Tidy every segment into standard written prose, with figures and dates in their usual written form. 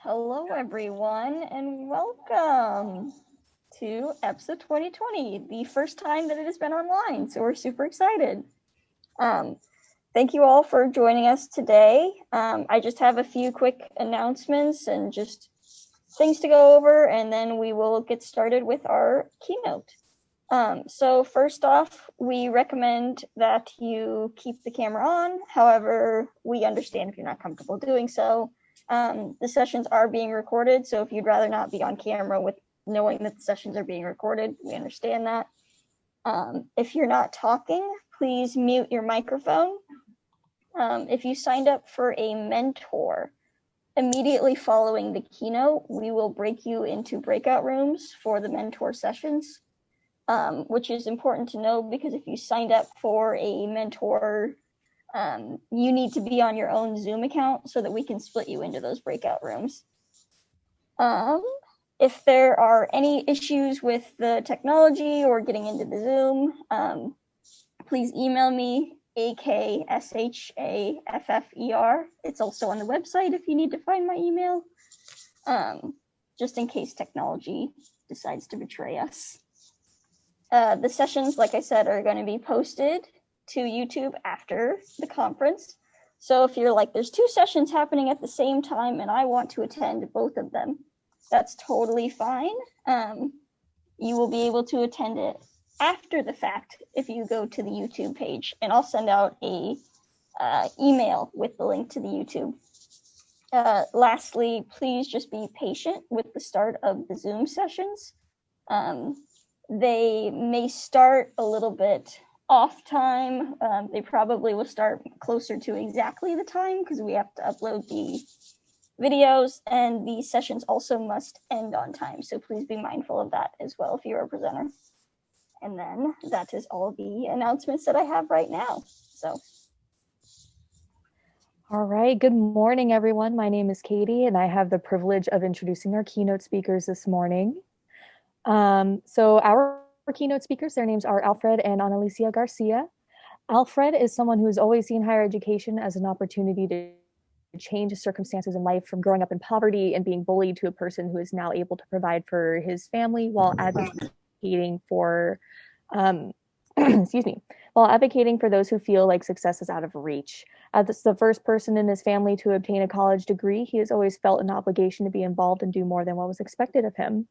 Hello, everyone, and welcome to EPSA 2020, the first time that it has been online, so we're super excited. Thank you all for joining us today. I just have a few quick announcements and just things to go over, and then we will get started with our keynote. So first off, we recommend that you keep the camera on. However, we understand if you're not comfortable doing so. The sessions are being recorded, so if you'd rather not be on camera with knowing that the sessions are being recorded, we understand that. If you're not talking, please mute your microphone. If you signed up for a mentor, immediately following the keynote, we will break you into breakout rooms for the mentor sessions, which is important to know because if you signed up for a mentor, you need to be on your own Zoom account so that we can split you into those breakout rooms. If there are any issues with the technology or getting into the Zoom, please email me, AKSHAFFER. It's also on the website if you need to find my email, just in case technology decides to betray us. The sessions, like I said, are going to be posted to YouTube after the conference. So if you're like, there's two sessions happening at the same time and I want to attend both of them, that's totally fine. You will be able to attend it after the fact if you go to the YouTube page, and I'll send out a email with the link to the YouTube. Lastly, please just be patient with the start of the Zoom sessions. They may start a little bit off time. They probably will start closer to exactly the time because we have to upload the videos, and the sessions also must end on time. So please be mindful of that as well if you're a presenter. And then that is all the announcements that I have right now. So. All right, good morning, everyone. My name is Katie, and I have the privilege of introducing our keynote speakers this morning. So our keynote speakers, their names are Alfred and Annalicia Garcia. Alfred is someone who has always seen higher education as an opportunity to change his circumstances in life from growing up in poverty and being bullied to a person who is now able to provide for his family while advocating for, while advocating for those who feel like success is out of reach. This is the first person in his family to obtain a college degree. He has always felt an obligation to be involved and do more than what was expected of him.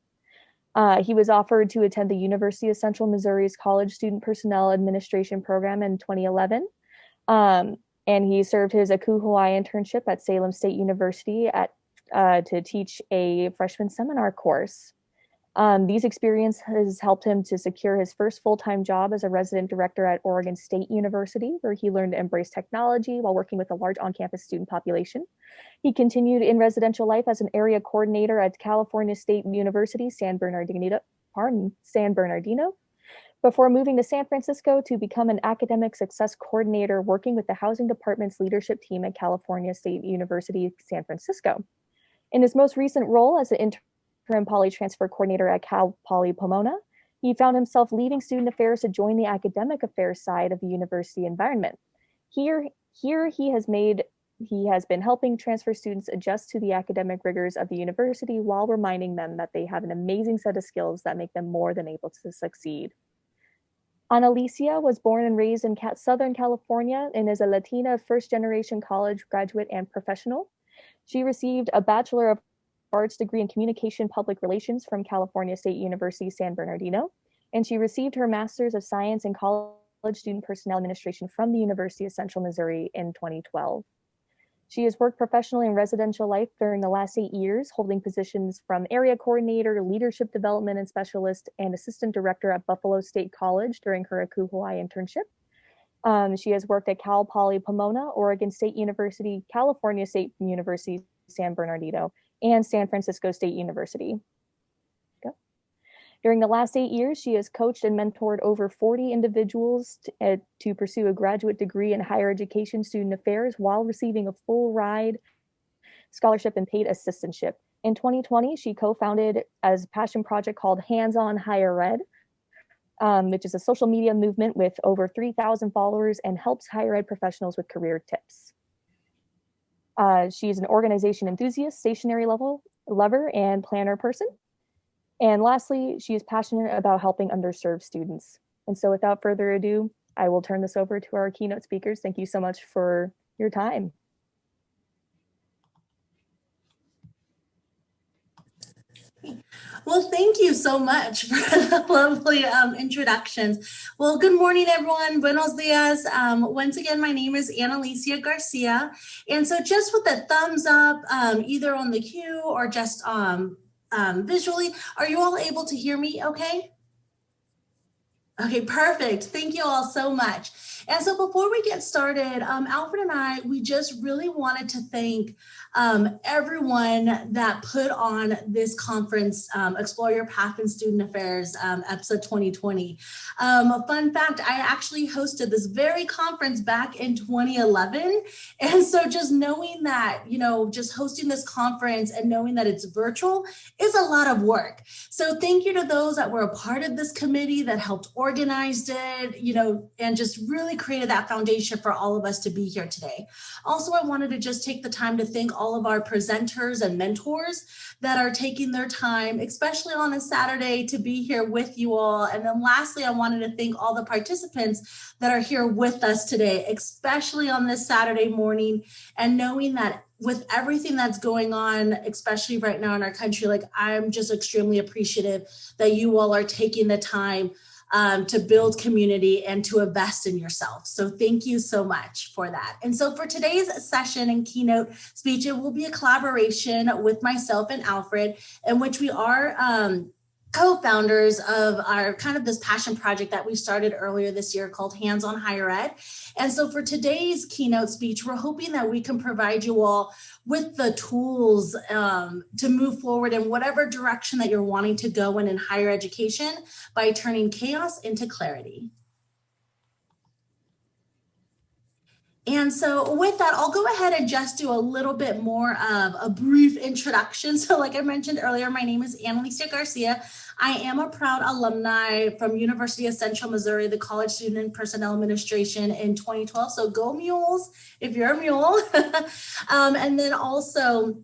He was offered to attend the University of Central Missouri's College Student Personnel Administration program in 2011. And he served his Akuhuai internship at Salem State University to teach a freshman seminar course. These experiences helped him to secure his first full-time job as a resident director at Oregon State University, where he learned to embrace technology while working with a large on-campus student population. He continued in residential life as an area coordinator at California State University, San Bernardino, before moving to San Francisco to become an academic success coordinator working with the housing department's leadership team at California State University, San Francisco. In his most recent role as an interim poly transfer coordinator at Cal Poly Pomona, he found himself leading student affairs to join the academic affairs side of the university environment. Here he has been helping transfer students adjust to the academic rigors of the university while reminding them that they have an amazing set of skills that make them more than able to succeed. Annalicia was born and raised in Southern California and is a Latina first-generation college graduate and professional. She received a Bachelor of Arts degree in Communication Public Relations from California State University, San Bernardino, and she received her Master's of Science in College Student Personnel Administration from the University of Central Missouri in 2012. She has worked professionally in residential life during the last 8 years, holding positions from area coordinator, leadership development and specialist, and assistant director at Buffalo State College during her Akuhuai internship. She has worked at Cal Poly Pomona, Oregon State University, California State University, San Bernardino, and San Francisco State University. During the last 8 years, she has coached and mentored over 40 individuals to pursue a graduate degree in higher education student affairs while receiving a full ride scholarship and paid assistantship. In 2020, she co-founded a passion project called Hands On Higher Ed, which is a social media movement with over 3,000 followers and helps higher ed professionals with career tips. She's an organization enthusiast, stationery lover, and planner person. And lastly, she is passionate about helping underserved students. And so without further ado, I will turn this over to our keynote speakers. Thank you so much for your time. Well, thank you so much for the lovely introductions. Well, good morning, everyone. Buenos dias. Once again, my name is Annalicia Garcia. And so just with a thumbs up, either on the queue or just visually, are you all able to hear me okay? Okay, perfect. Thank you all so much. And so before we get started, Alfred and I, we just really wanted to thank everyone that put on this conference, Explore Your Path in Student Affairs, EPSA 2020. A fun fact, I actually hosted this very conference back in 2011. And so just knowing that, you know, just hosting this conference and knowing that it's virtual is a lot of work. So thank you to those that were a part of this committee that helped organize it, you know, and just really created that foundation for all of us to be here today. Also, I wanted to just take the time to thank all of our presenters and mentors that are taking their time, especially on a Saturday, to be here with you all. And then lastly, I wanted to thank all the participants that are here with us today, especially on this Saturday morning, and knowing that with everything that's going on, especially right now in our country, like I'm just extremely appreciative that you all are taking the time to build community and to invest in yourself. So thank you so much for that. And so for today's session and keynote speech, it will be a collaboration with myself and Alfred, in which we are co-founders of our kind of this passion project that we started earlier this year called Hands on Higher Ed. And so for today's keynote speech, we're hoping that we can provide you all with the tools to move forward in whatever direction that you're wanting to go in higher education by turning chaos into clarity. And so with that, I'll go ahead and just do a little bit more of a brief introduction. So like I mentioned earlier, my name is Annalicia Garcia. I am a proud alumni from University of Central Missouri, the College Student and Personnel Administration in 2012. So go Mules if you're a mule. And then also,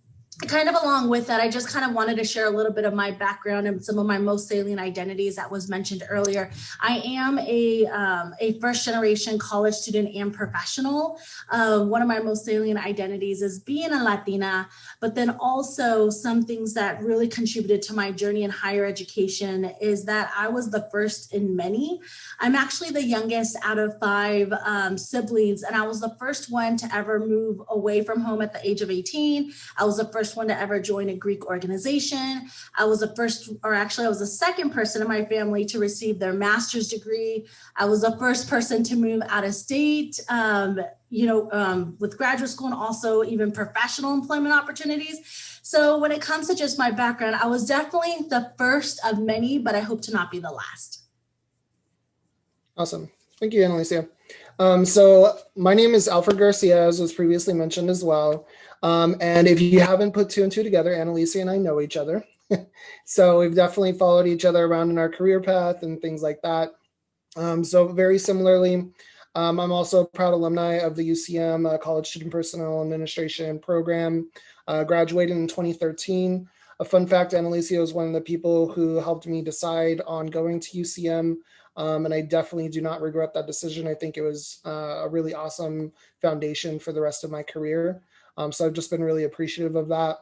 kind of along with that, I just kind of wanted to share a little bit of my background and some of my most salient identities that was mentioned earlier. I am a first generation college student and professional. One of my most salient identities is being a Latina, but then also some things that really contributed to my journey in higher education is that I was the first in many. I'm actually the youngest out of 5 siblings, and I was the first one to ever move away from home at the age of 18. I was the first one to ever join a Greek organization. I was the first, or actually I was the second person in my family to receive their master's degree. I was the first person to move out of state, with graduate school and also even professional employment opportunities. So when it comes to just my background, I was definitely the first of many, but I hope to not be the last. Awesome. Thank you, Annalicia. So my name is Alfred Garcia, as was previously mentioned as well. And if you haven't put 2 and 2 together, Annalicia and I know each other. So we've definitely followed each other around in our career path and things like that. So very similarly, I'm also a proud alumni of the UCM College Student Personnel Administration program, graduated in 2013. A fun fact, Annalicia was one of the people who helped me decide on going to UCM. And I definitely do not regret that decision. I think it was a really awesome foundation for the rest of my career. So I've just been really appreciative of that.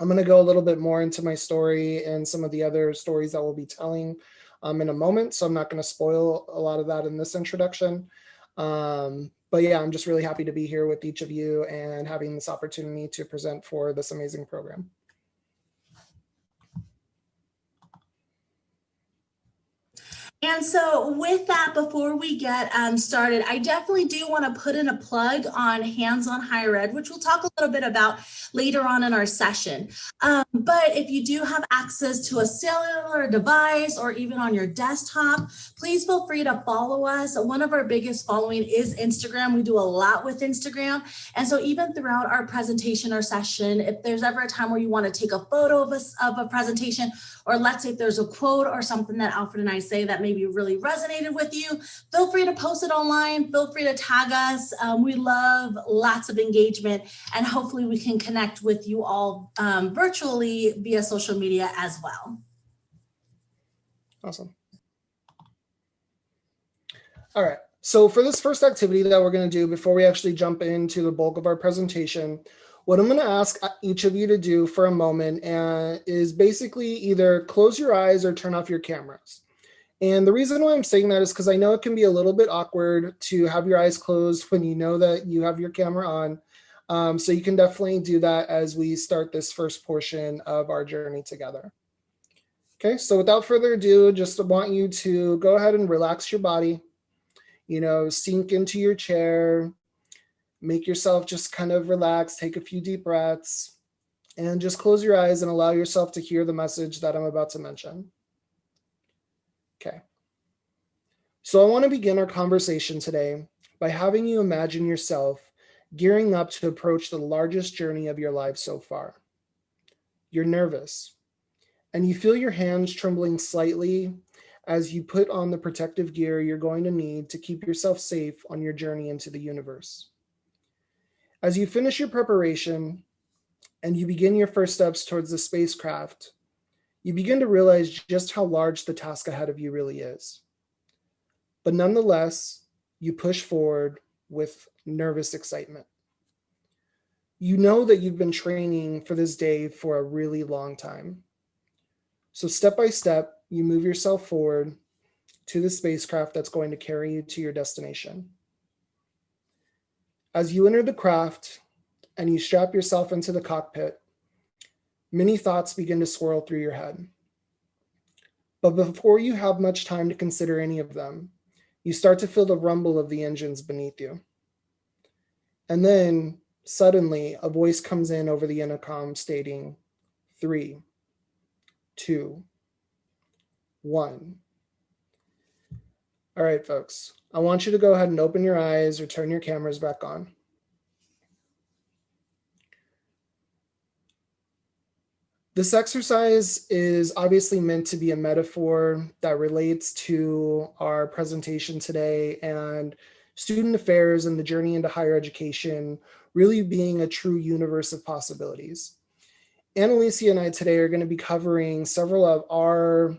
I'm going to go a little bit more into my story and some of the other stories that we'll be telling in a moment. So I'm not going to spoil a lot of that in this introduction. But yeah, I'm just really happy to be here with each of you and having this opportunity to present for this amazing program. And so with that, before we get started, I definitely do want to put in a plug on Hands on Higher Ed, which we'll talk a little bit about later on in our session. But if you do have access to a cellular device or even on your desktop, please feel free to follow us. One of our biggest following is Instagram. We do a lot with Instagram. And so even throughout our presentation or session, if there's ever a time where you want to take a photo of a presentation, or let's say if there's a quote or something that Alfred and I say that maybe really resonated with you, feel free to post it online. Feel free to tag us. We love lots of engagement, and hopefully we can connect with you all virtually via social media as well. Awesome. All right. So for this first activity that we're going to do before we actually jump into the bulk of our presentation, what I'm going to ask each of you to do for a moment is basically either close your eyes or turn off your cameras. And the reason why I'm saying that is because I know it can be a little bit awkward to have your eyes closed when you know that you have your camera on. So you can definitely do that as we start this first portion of our journey together. Okay, so without further ado, just want you to go ahead and relax your body, sink into your chair, make yourself just kind of relax, take a few deep breaths, and just close your eyes and allow yourself to hear the message that I'm about to mention. Okay. So I want to begin our conversation today by having you imagine yourself gearing up to approach the largest journey of your life so far. You're nervous, and you feel your hands trembling slightly as you put on the protective gear you're going to need to keep yourself safe on your journey into the universe. As you finish your preparation and you begin your first steps towards the spacecraft, you begin to realize just how large the task ahead of you really is. But nonetheless, you push forward with nervous excitement. You know that you've been training for this day for a really long time. So step by step, you move yourself forward to the spacecraft that's going to carry you to your destination. As you enter the craft and you strap yourself into the cockpit, many thoughts begin to swirl through your head. But before you have much time to consider any of them, you start to feel the rumble of the engines beneath you. And then suddenly a voice comes in over the intercom stating, 3, 2, 1. All right, folks, I want you to go ahead and open your eyes or turn your cameras back on. This exercise is obviously meant to be a metaphor that relates to our presentation today and student affairs and the journey into higher education really being a true universe of possibilities. Annalicia and I today are going to be covering several of our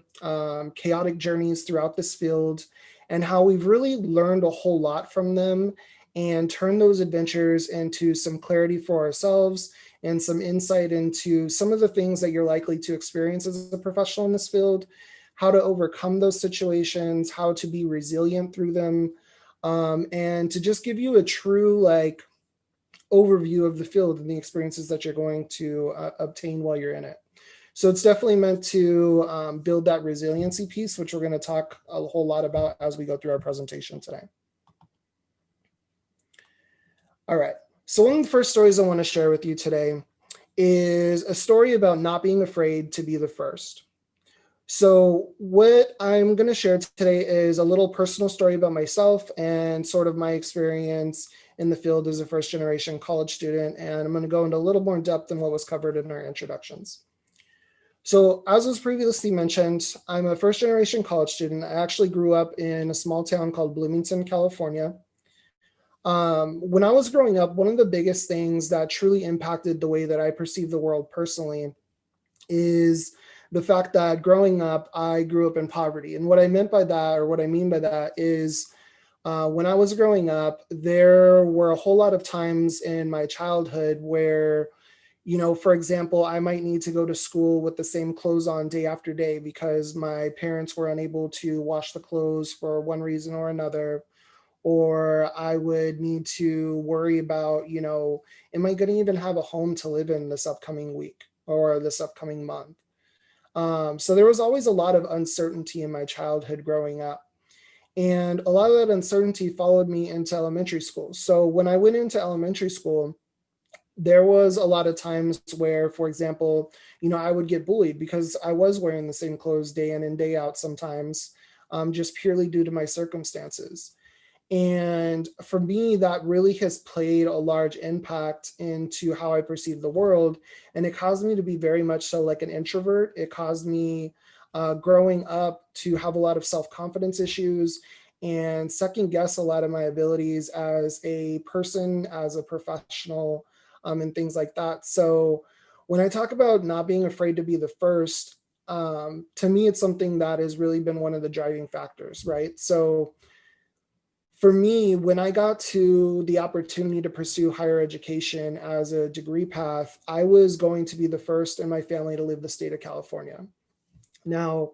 chaotic journeys throughout this field and how we've really learned a whole lot from them and turned those adventures into some clarity for ourselves and some insight into some of the things that you're likely to experience as a professional in this field, how to overcome those situations, how to be resilient through them, and to just give you a true overview of the field and the experiences that you're going to obtain while you're in it. So it's definitely meant to build that resiliency piece, which we're going to talk a whole lot about as we go through our presentation today. All right. So one of the first stories I want to share with you today is a story about not being afraid to be the first. So what I'm going to share today is a little personal story about myself and sort of my experience in the field as a first-generation college student. And I'm going to go into a little more depth than what was covered in our introductions. So as was previously mentioned, I'm a first-generation college student. I actually grew up in a small town called Bloomington, California. When I was growing up, one of the biggest things that truly impacted the way that I perceive the world personally is the fact that growing up, I grew up in poverty. And what I mean by that is when I was growing up, there were a whole lot of times in my childhood where, for example, I might need to go to school with the same clothes on day after day because my parents were unable to wash the clothes for one reason or another. Or I would need to worry about, am I going to even have a home to live in this upcoming week or this upcoming month? So there was always a lot of uncertainty in my childhood growing up. And a lot of that uncertainty followed me into elementary school. So when I went into elementary school, there was a lot of times where, for example, I would get bullied because I was wearing the same clothes day in and day out sometimes, just purely due to my circumstances. And for me, that really has played a large impact into how I perceive the world. And it caused me to be very much so like an introvert. It caused me growing up to have a lot of self-confidence issues and second guess a lot of my abilities as a person, as a professional, and things like that. So when I talk about not being afraid to be the first, to me, it's something that has really been one of the driving factors, right? So for me, when I got to the opportunity to pursue higher education as a degree path, I was going to be the first in my family to leave the state of California. Now,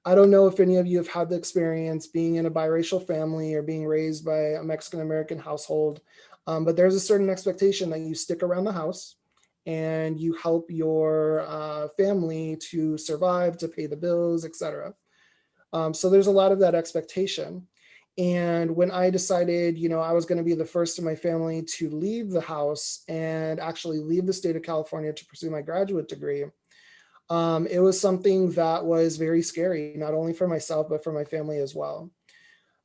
I don't know if any of you have had the experience being in a biracial family or being raised by a Mexican-American household, but there's a certain expectation that you stick around the house and you help your family to survive, to pay the bills, etc. So there's a lot of that expectation. And when I decided, I was going to be the first in my family to leave the house and actually leave the state of California to pursue my graduate degree, it was something that was very scary, not only for myself, but for my family as well.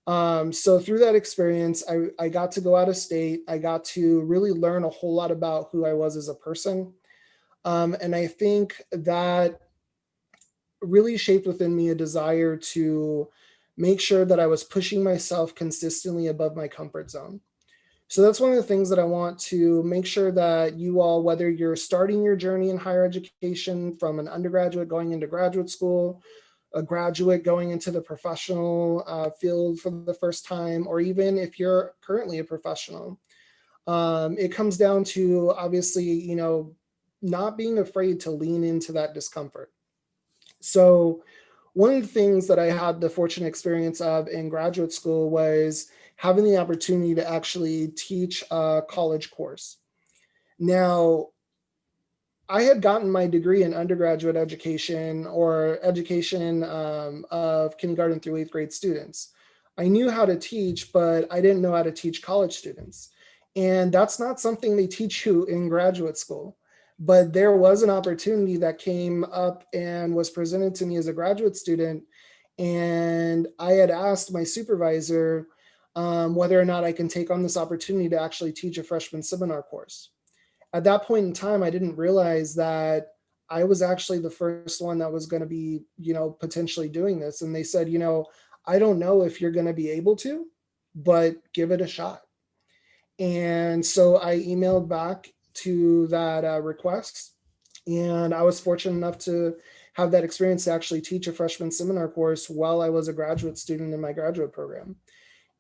So through that experience, I got to go out of state. I got to really learn a whole lot about who I was as a person. And I think that really shaped within me a desire to make sure that I was pushing myself consistently above my comfort zone. So that's one of the things that I want to make sure that you all, whether you're starting your journey in higher education from an undergraduate going into graduate school, a graduate going into the professional field for the first time, or even if you're currently a professional, it comes down to obviously, not being afraid to lean into that discomfort. So one of the things that I had the fortunate experience of in graduate school was having the opportunity to actually teach a college course. Now, I had gotten my degree in undergraduate education or education of kindergarten through 8th grade students. I knew how to teach, but I didn't know how to teach college students. And that's not something they teach you in graduate school. But there was an opportunity that came up and was presented to me as a graduate student. And I had asked my supervisor whether or not I can take on this opportunity to actually teach a freshman seminar course. At that point in time, I didn't realize that I was actually the first one that was going to be, potentially doing this. And they said, I don't know if you're going to be able to, but give it a shot. And so I emailed back to that request. And I was fortunate enough to have that experience to actually teach a freshman seminar course while I was a graduate student in my graduate program.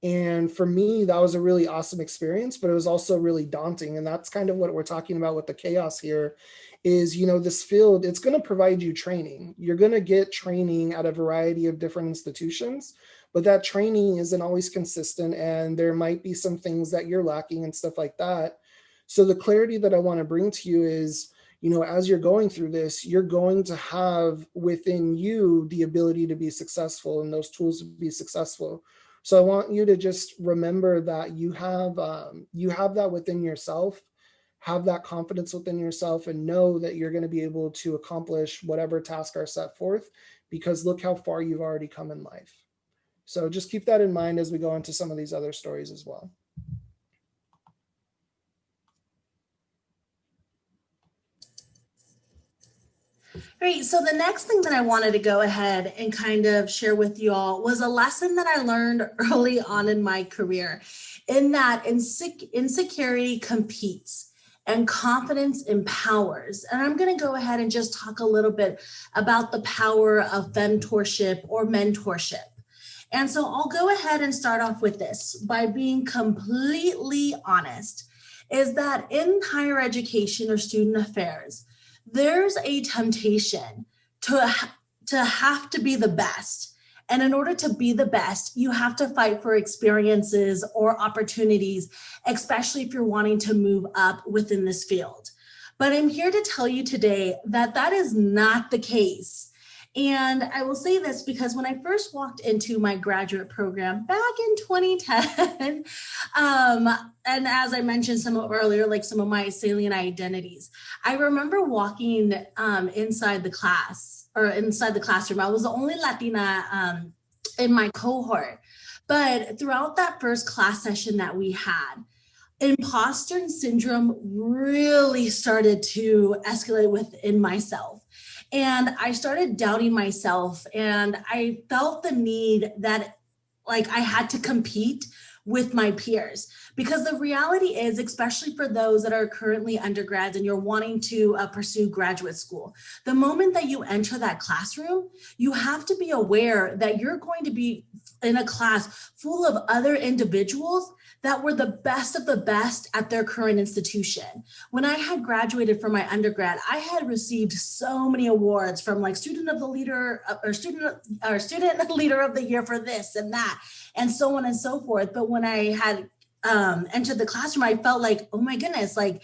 And for me, that was a really awesome experience, but it was also really daunting. And that's kind of what we're talking about with the chaos here is, this field, it's going to provide you training. You're going to get training at a variety of different institutions, but that training isn't always consistent. And there might be some things that you're lacking and stuff like that. So the clarity that I want to bring to you is, as you're going through this, you're going to have within you the ability to be successful and those tools to be successful. So I want you to just remember that you have that within yourself, have that confidence within yourself, and know that you're going to be able to accomplish whatever tasks are set forth, because look how far you've already come in life. So just keep that in mind as we go into some of these other stories as well. Great. So the next thing that I wanted to go ahead and kind of share with you all was a lesson that I learned early on in my career, in that insecurity competes and confidence empowers. And I'm going to go ahead and just talk a little bit about the power of mentorship or mentorship. And so I'll go ahead and start off with this by being completely honest, is that in higher education or student affairs, there's a temptation to have to be the best. And in order to be the best, you have to fight for experiences or opportunities, especially if you're wanting to move up within this field. But I'm here to tell you today that that is not the case. And I will say this because when I first walked into my graduate program back in 2010, and as I mentioned earlier, like some of my salient identities, I remember walking inside the classroom. I was the only Latina in my cohort. But throughout that first class session that we had, imposter syndrome really started to escalate within myself. And I started doubting myself, and I felt the need that like I had to compete with my peers, because the reality is, especially for those that are currently undergrads and you're wanting to pursue graduate school, the moment that you enter that classroom, you have to be aware that you're going to be in a class full of other individuals that were the best of the best at their current institution. When I had graduated from my undergrad, I had received so many awards from like student leader of the year for this and that, and so on and so forth. But when I had entered the classroom, I felt like, oh my goodness, like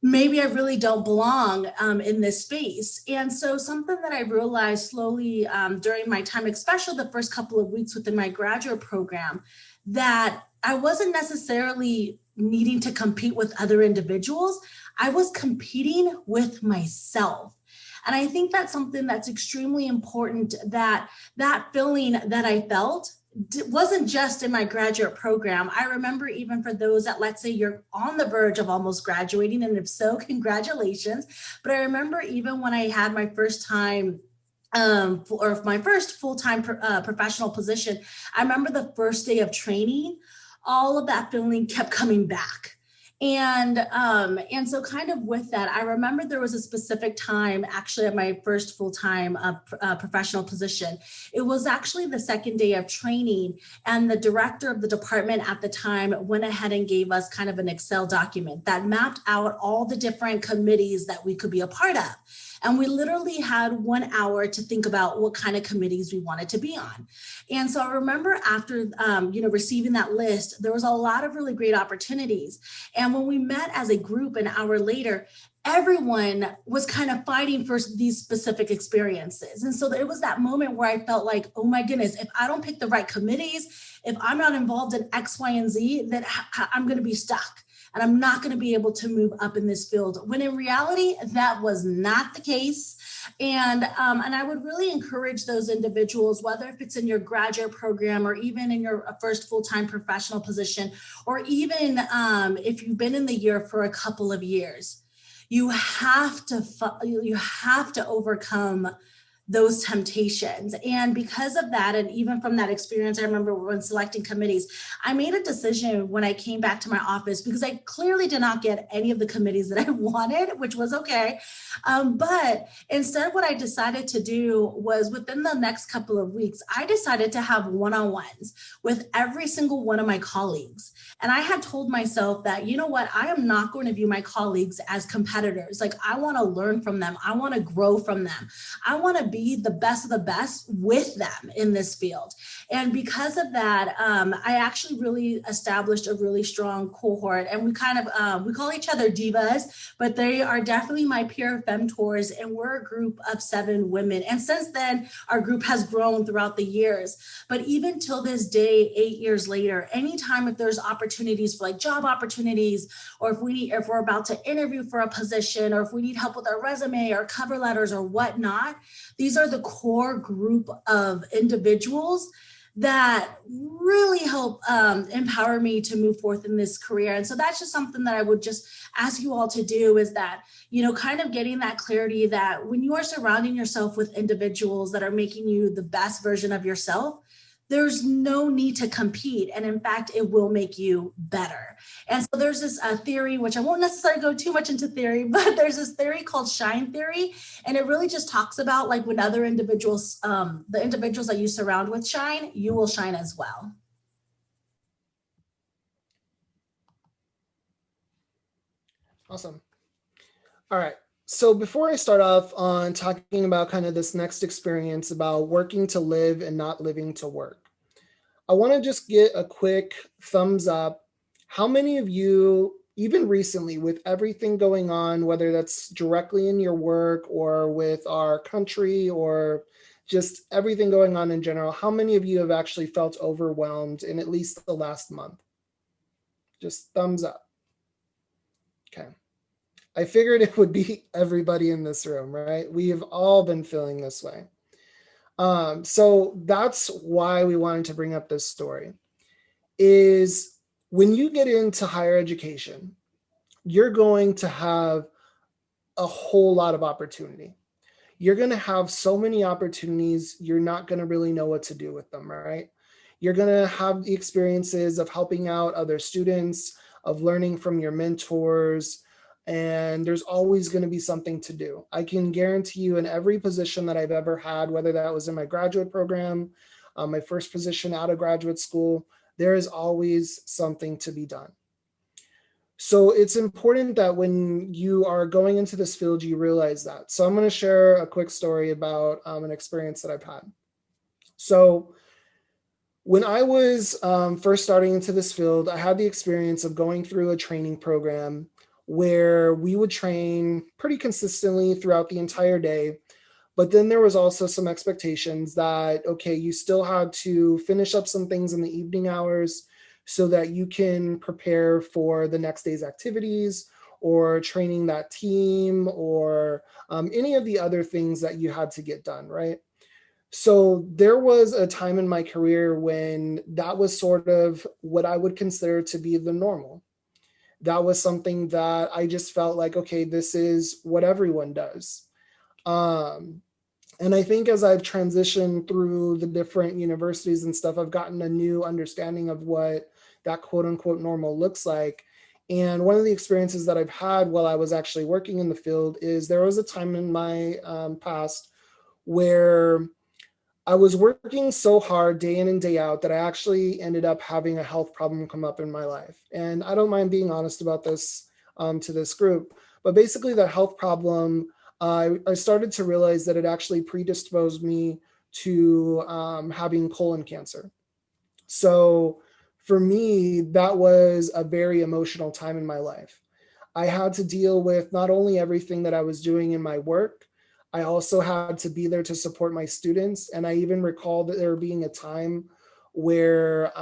maybe I really don't belong in this space. And so something that I realized slowly during my time, especially the first couple of weeks within my graduate program, that I wasn't necessarily needing to compete with other individuals. I was competing with myself. And I think that's something that's extremely important, that feeling that I felt wasn't just in my graduate program. I remember even for those that, let's say you're on the verge of almost graduating, and if so, congratulations. But I remember even when I had my first time or my first full-time professional position, I remember the first day of training, all of that feeling kept coming back. And so kind of with that, I remember there was a specific time actually at my first full-time professional position. It was actually the second day of training, and the director of the department at the time went ahead and gave us kind of an Excel document that mapped out all the different committees that we could be a part of. And we literally had 1 hour to think about what kind of committees we wanted to be on. And so I remember after, receiving that list, there was a lot of really great opportunities. And when we met as a group an hour later, everyone was kind of fighting for these specific experiences. And so it was that moment where I felt like, oh my goodness, if I don't pick the right committees, if I'm not involved in X, Y, and Z, then I'm going to be stuck. And I'm not going to be able to move up in this field, when in reality, that was not the case. And I would really encourage those individuals, whether if it's in your graduate program or even in your first full-time professional position, or even if you've been in the year for a couple of years, you have to overcome those temptations. And because of that, and even from that experience, I remember when selecting committees, I made a decision when I came back to my office, because I clearly did not get any of the committees that I wanted, which was okay. But instead, what I decided to do was, within the next couple of weeks, I decided to have one-on-ones with every single one of my colleagues. And I had told myself that, you know what, I am not going to view my colleagues as competitors. Like, I want to learn from them. I want to grow from them. I want to be the best of the best with them in this field. And because of that, I actually really established a really strong cohort. And we kind of, we call each other divas, but they are definitely my peer femtors. And we're a group of 7 women. And since then, our group has grown throughout the years. But even till this day, 8 years later, anytime if there's opportunities for like job opportunities, or if we're about to interview for a position, or if we need help with our resume or cover letters or whatnot, these are the core group of individuals that really help empower me to move forth in this career. And so that's just something that I would just ask you all to do, is that, kind of getting that clarity that when you are surrounding yourself with individuals that are making you the best version of yourself, there's no need to compete. And in fact, it will make you better. And so there's this theory, which I won't necessarily go too much into theory, but there's this theory called shine theory. And it really just talks about like when other individuals, the individuals that you surround with shine, you will shine as well. Awesome. All right. So before I start off on talking about kind of this next experience about working to live and not living to work, I want to just get a quick thumbs up. How many of you, even recently with everything going on, whether that's directly in your work or with our country or just everything going on in general, how many of you have actually felt overwhelmed in at least the last month? Just thumbs up. Okay. I figured it would be everybody in this room, right? We have all been feeling this way. So that's why we wanted to bring up this story, is when you get into higher education, you're going to have a whole lot of opportunity. you're going to have so many opportunities, you're not going to really know what to do with them, right? You're going to have the experiences of helping out other students, of learning from your mentors, and there's always going to be something to do. I can guarantee you in every position that I've ever had, whether that was in my graduate program, my first position out of graduate school, there is always something to be done. So it's important that when you are going into this field, you realize that. So I'm going to share a quick story about an experience that I've had. So when I was first starting into this field, I had the experience of going through a training program where we would train pretty consistently throughout the entire day. But then there was also some expectations that, okay, you still had to finish up some things in the evening hours so that you can prepare for the next day's activities or training that team or any of the other things that you had to get done, right? So there was a time in my career when that was sort of what I would consider to be the normal. That was something that I just felt like, okay, this is what everyone does. And I think as I've transitioned through the different universities and stuff, I've gotten a new understanding of what that quote unquote normal looks like. And one of the experiences that I've had while I was actually working in the field is there was a time in my past where I was working so hard day in and day out that I actually ended up having a health problem come up in my life. And I don't mind being honest about this to this group, but basically the health problem, I started to realize that it actually predisposed me to having colon cancer. So for me, that was a very emotional time in my life. I had to deal with not only everything that I was doing in my work, I also had to be there to support my students. And I even recall that there being a time where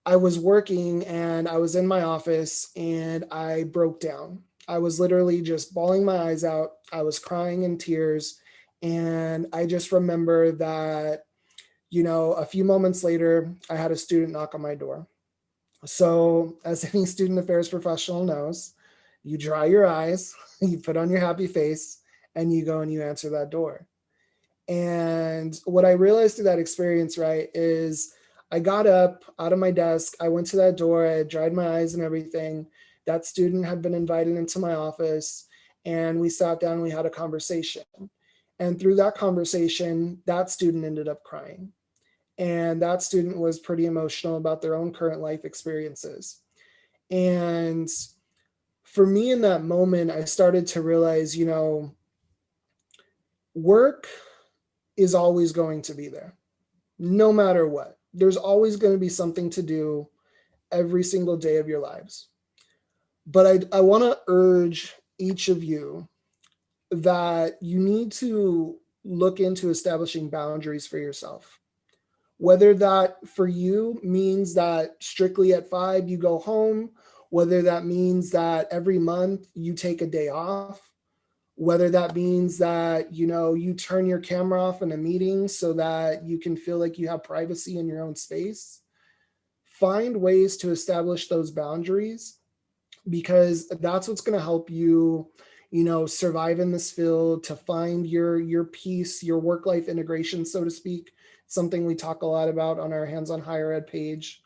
I was working and I was in my office and I broke down. I was literally just bawling my eyes out. I was crying in tears. And I just remember that, you know, a few moments later, I had a student knock on my door. So as any student affairs professional knows, you dry your eyes, you put on your happy face, and you go and you answer that door. And what I realized through that experience, right, is I got up out of my desk, I went to that door, I dried my eyes and everything. That student had been invited into my office, and we sat down, we had a conversation. And through that conversation, that student ended up crying. And that student was pretty emotional about their own current life experiences. And for me in that moment, I started to realize, you know, work is always going to be there, no matter what. There's always going to be something to do every single day of your lives. But I want to urge each of you that you need to look into establishing boundaries for yourself. Whether that for you means that strictly at 5 you go home, whether that means that every month you take a day off, whether that means that, you know, you turn your camera off in a meeting so that you can feel like you have privacy in your own space. Find ways to establish those boundaries, because that's what's going to help you, you know, survive in this field, to find your peace, your work-life integration, so to speak. Something we talk a lot about on our Hands on Higher Ed page.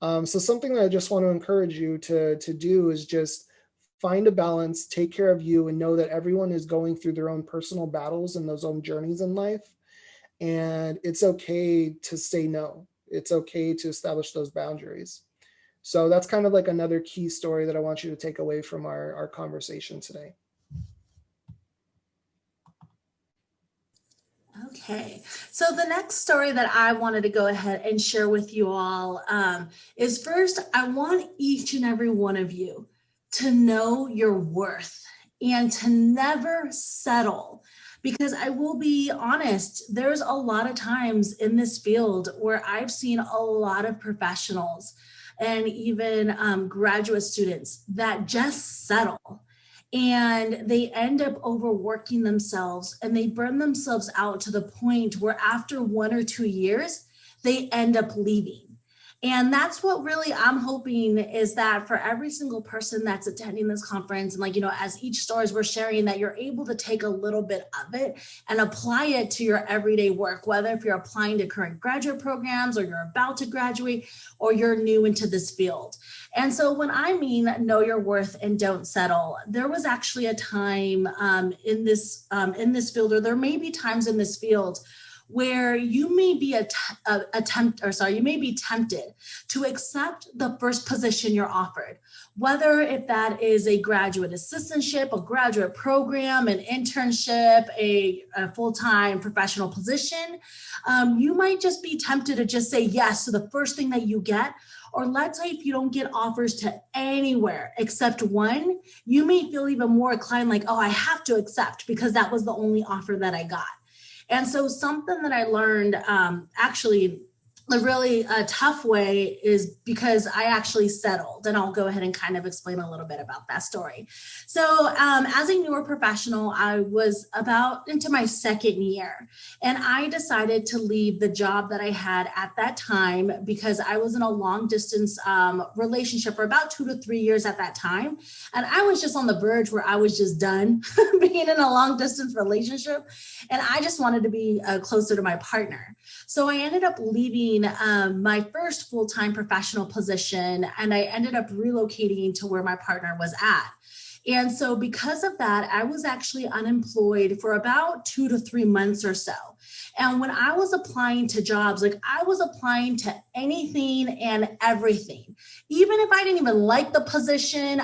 So something that I just want to encourage you to do is just find a balance, take care of you, and know that everyone is going through their own personal battles and those own journeys in life. And it's okay to say no. It's okay to establish those boundaries. So that's kind of like another key story that I want you to take away from our conversation today. Okay, so the next story that I wanted to go ahead and share with you all is, first, I want each and every one of you to know your worth and to never settle. Because I will be honest, there's a lot of times in this field where I've seen a lot of professionals and even graduate students that just settle. And they end up overworking themselves and they burn themselves out to the point where after 1 or 2 years, they end up leaving. And that's what really I'm hoping is that for every single person that's attending this conference, and like, you know, as each stories we're sharing, that you're able to take a little bit of it and apply it to your everyday work, whether if you're applying to current graduate programs or you're about to graduate or you're new into this field. And so when I mean know your worth and don't settle, there was actually a time in this field, or there may be times in this field where you may be you may be tempted to accept the first position you're offered, whether if that is a graduate assistantship, a graduate program, an internship, a full-time professional position. You might just be tempted to just say yes to the first thing that you get. Or let's say if you don't get offers to anywhere except one, you may feel even more inclined like, oh, I have to accept because that was the only offer that I got. And so something that I learned actually the really tough way is because I actually settled, and I'll go ahead and kind of explain a little bit about that story. So as a newer professional, I was about into my second year, and I decided to leave the job that I had at that time because I was in a long distance relationship for about 2 to 3 years at that time. And I was just on the verge where I was just done being in a long distance relationship. And I just wanted to be closer to my partner. So I ended up leaving my first full-time professional position, and I ended up relocating to where my partner was at. And so because of that, I was actually unemployed for about 2 to 3 months or so. And when I was applying to jobs, like I was applying to anything and everything, even if I didn't even like the position,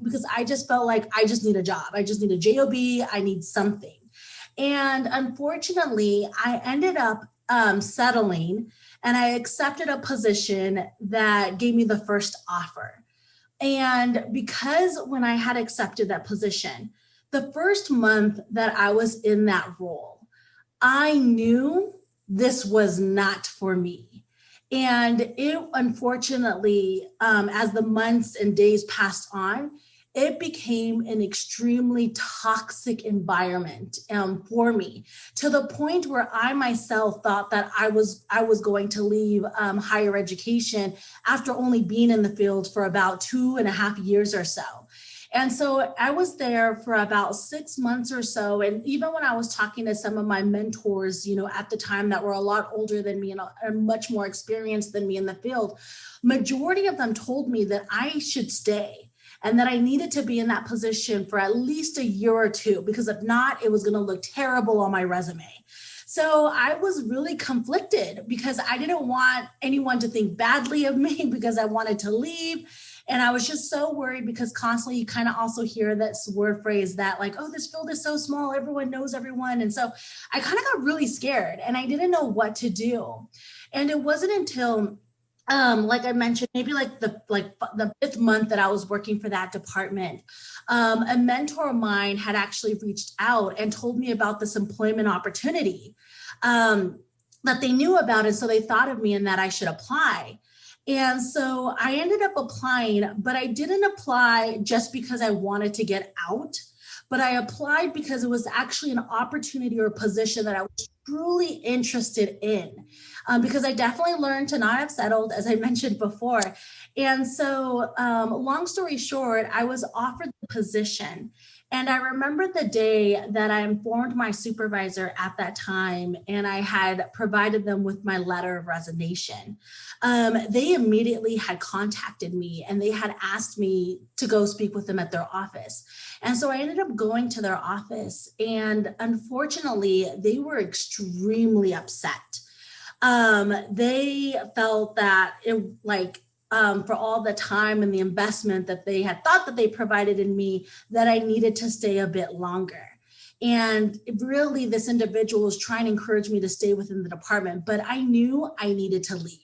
because I just felt like I just need a job. I just need a job. I need something. And unfortunately, I ended up settling, and I accepted a position that gave me the first offer. And because when I had accepted that position, the first month that I was in that role, I knew this was not for me. And it, unfortunately, as the months and days passed on, it became an extremely toxic environment for me, to the point where I myself thought that I was going to leave higher education after only being in the field for about 2.5 years or so. And so I was there for about 6 months or so. And even when I was talking to some of my mentors, you know, at the time that were a lot older than me and much more experienced than me in the field, majority of them told me that I should stay, and that I needed to be in that position for at least a year or two, because if not, it was going to look terrible on my resume. So I was really conflicted because I didn't want anyone to think badly of me because I wanted to leave. And I was just so worried because constantly you kind of also hear this word phrase that like, oh, this field is so small, everyone knows everyone. And so I kind of got really scared and I didn't know what to do. And it wasn't until like I mentioned, maybe like the 5th month that I was working for that department, a mentor of mine had actually reached out and told me about this employment opportunity that they knew about. And so they thought of me and that I should apply. And so I ended up applying, but I didn't apply just because I wanted to get out, but I applied because it was actually an opportunity or a position that I was truly interested in. Because I definitely learned to not have settled, as I mentioned before. And so long story short, I was offered the position. And I remember the day that I informed my supervisor at that time, and I had provided them with my letter of resignation. They immediately had contacted me and they had asked me to go speak with them at their office. And so I ended up going to their office, and unfortunately, they were extremely upset. They felt that for all the time and the investment that they had thought that they provided in me, that I needed to stay a bit longer. And really, this individual was trying to encourage me to stay within the department, but I knew I needed to leave.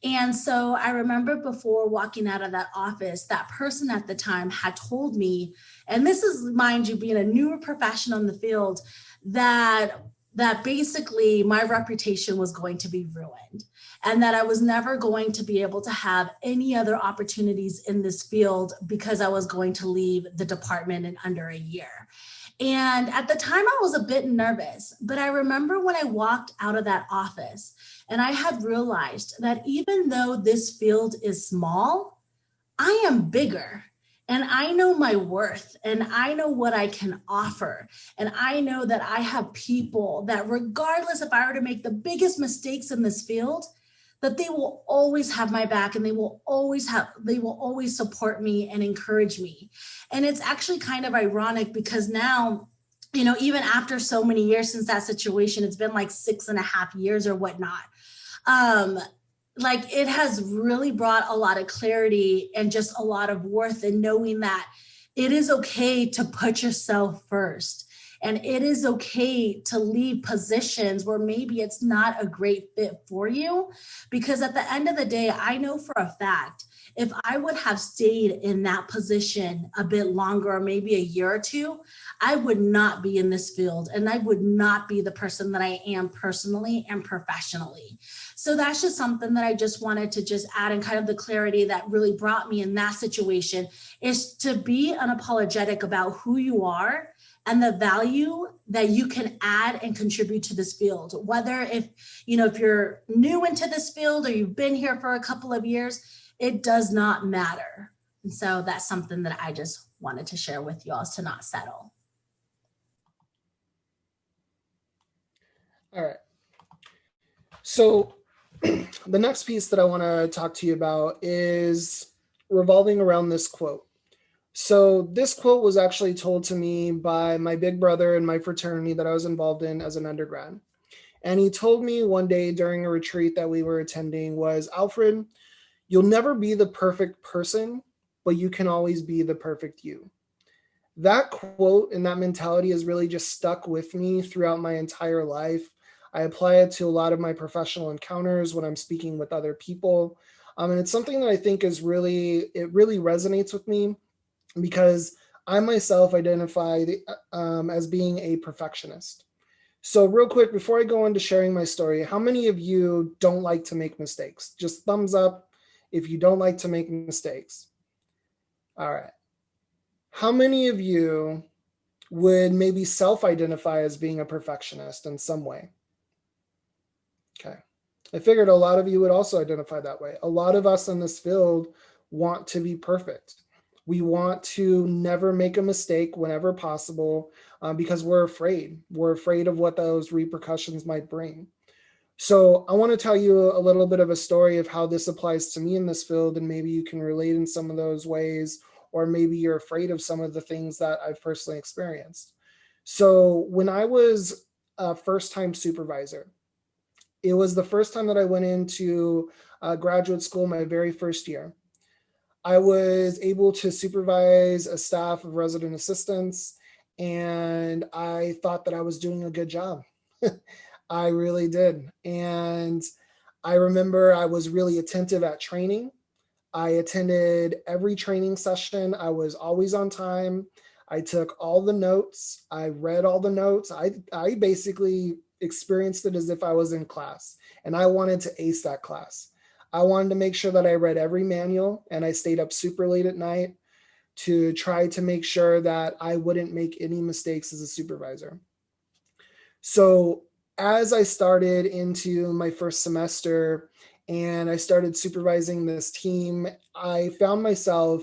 And so I remember before walking out of that office, that person at the time had told me, and this is, mind you, being a newer professional in the field, that basically my reputation was going to be ruined and that I was never going to be able to have any other opportunities in this field because I was going to leave the department in under a year. And at the time I was a bit nervous, but I remember when I walked out of that office And I had realized that even though this field is small, I am bigger. And I know my worth, and I know what I can offer. And I know that I have people that, regardless if I were to make the biggest mistakes in this field, that they will always have my back, and they will always support me and encourage me. And it's actually kind of ironic because now, even after so many years since that situation, it's been like 6.5 years or whatnot. Like, it has really brought a lot of clarity and just a lot of worth in knowing that it is okay to put yourself first. And it is okay to leave positions where maybe it's not a great fit for you. Because at the end of the day, I know for a fact, if I would have stayed in that position a bit longer, or maybe a year or two, I would not be in this field, and I would not be the person that I am personally and professionally. So that's just something that I just wanted to just add, and kind of the clarity that really brought me in that situation is to be unapologetic about who you are and the value that you can add and contribute to this field. Whether if you're new into this field or you've been here for a couple of years, it does not matter. And so that's something that I just wanted to share with you all, is to not settle. All right. So the next piece that I want to talk to you about is revolving around this quote. So this quote was actually told to me by my big brother in my fraternity that I was involved in as an undergrad. And he told me one day during a retreat that we were attending was, Alfred, you'll never be the perfect person, but you can always be the perfect you. That quote and that mentality has really just stuck with me throughout my entire life. I apply it to a lot of my professional encounters when I'm speaking with other people. And it's something that I think it really resonates with me, because I myself identify as being a perfectionist. So real quick, before I go into sharing my story, how many of you don't like to make mistakes? Just thumbs up if you don't like to make mistakes. All right. How many of you would maybe self-identify as being a perfectionist in some way? Okay. I figured a lot of you would also identify that way. A lot of us in this field want to be perfect. We want to never make a mistake whenever possible, because we're afraid. We're afraid of what those repercussions might bring. So I want to tell you a little bit of a story of how this applies to me in this field, and maybe you can relate in some of those ways, or maybe you're afraid of some of the things that I've personally experienced. So when I was a first-time supervisor, it was the first time that I went into graduate school, my very first year. I was able to supervise a staff of resident assistants, and I thought that I was doing a good job. I really did. And I remember I was really attentive at training. I attended every training session. I was always on time. I took all the notes. I read all the notes. I basically experienced it as if I was in class, and I wanted to ace that class. I wanted to make sure that I read every manual, and I stayed up super late at night to try to make sure that I wouldn't make any mistakes as a supervisor. So as I started into my first semester and I started supervising this team, I found myself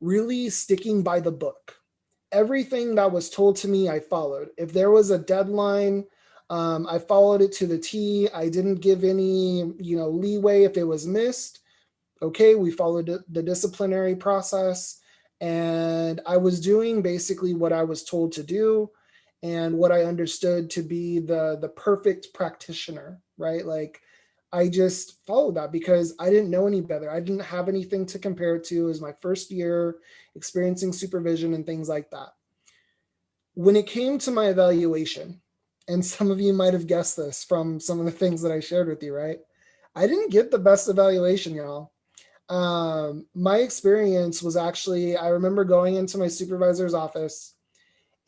really sticking by the book. Everything that was told to me, I followed. If there was a deadline, I followed it to the T. I didn't give any, leeway if it was missed. Okay, we followed the disciplinary process, and I was doing basically what I was told to do and what I understood to be the perfect practitioner, right? Like, I just followed that because I didn't know any better. I didn't have anything to compare it to. It was my first year experiencing supervision and things like that. When it came to my evaluation, and some of you might have guessed this from some of the things that I shared with you, right? I didn't get the best evaluation, y'all. My experience was actually, I remember going into my supervisor's office,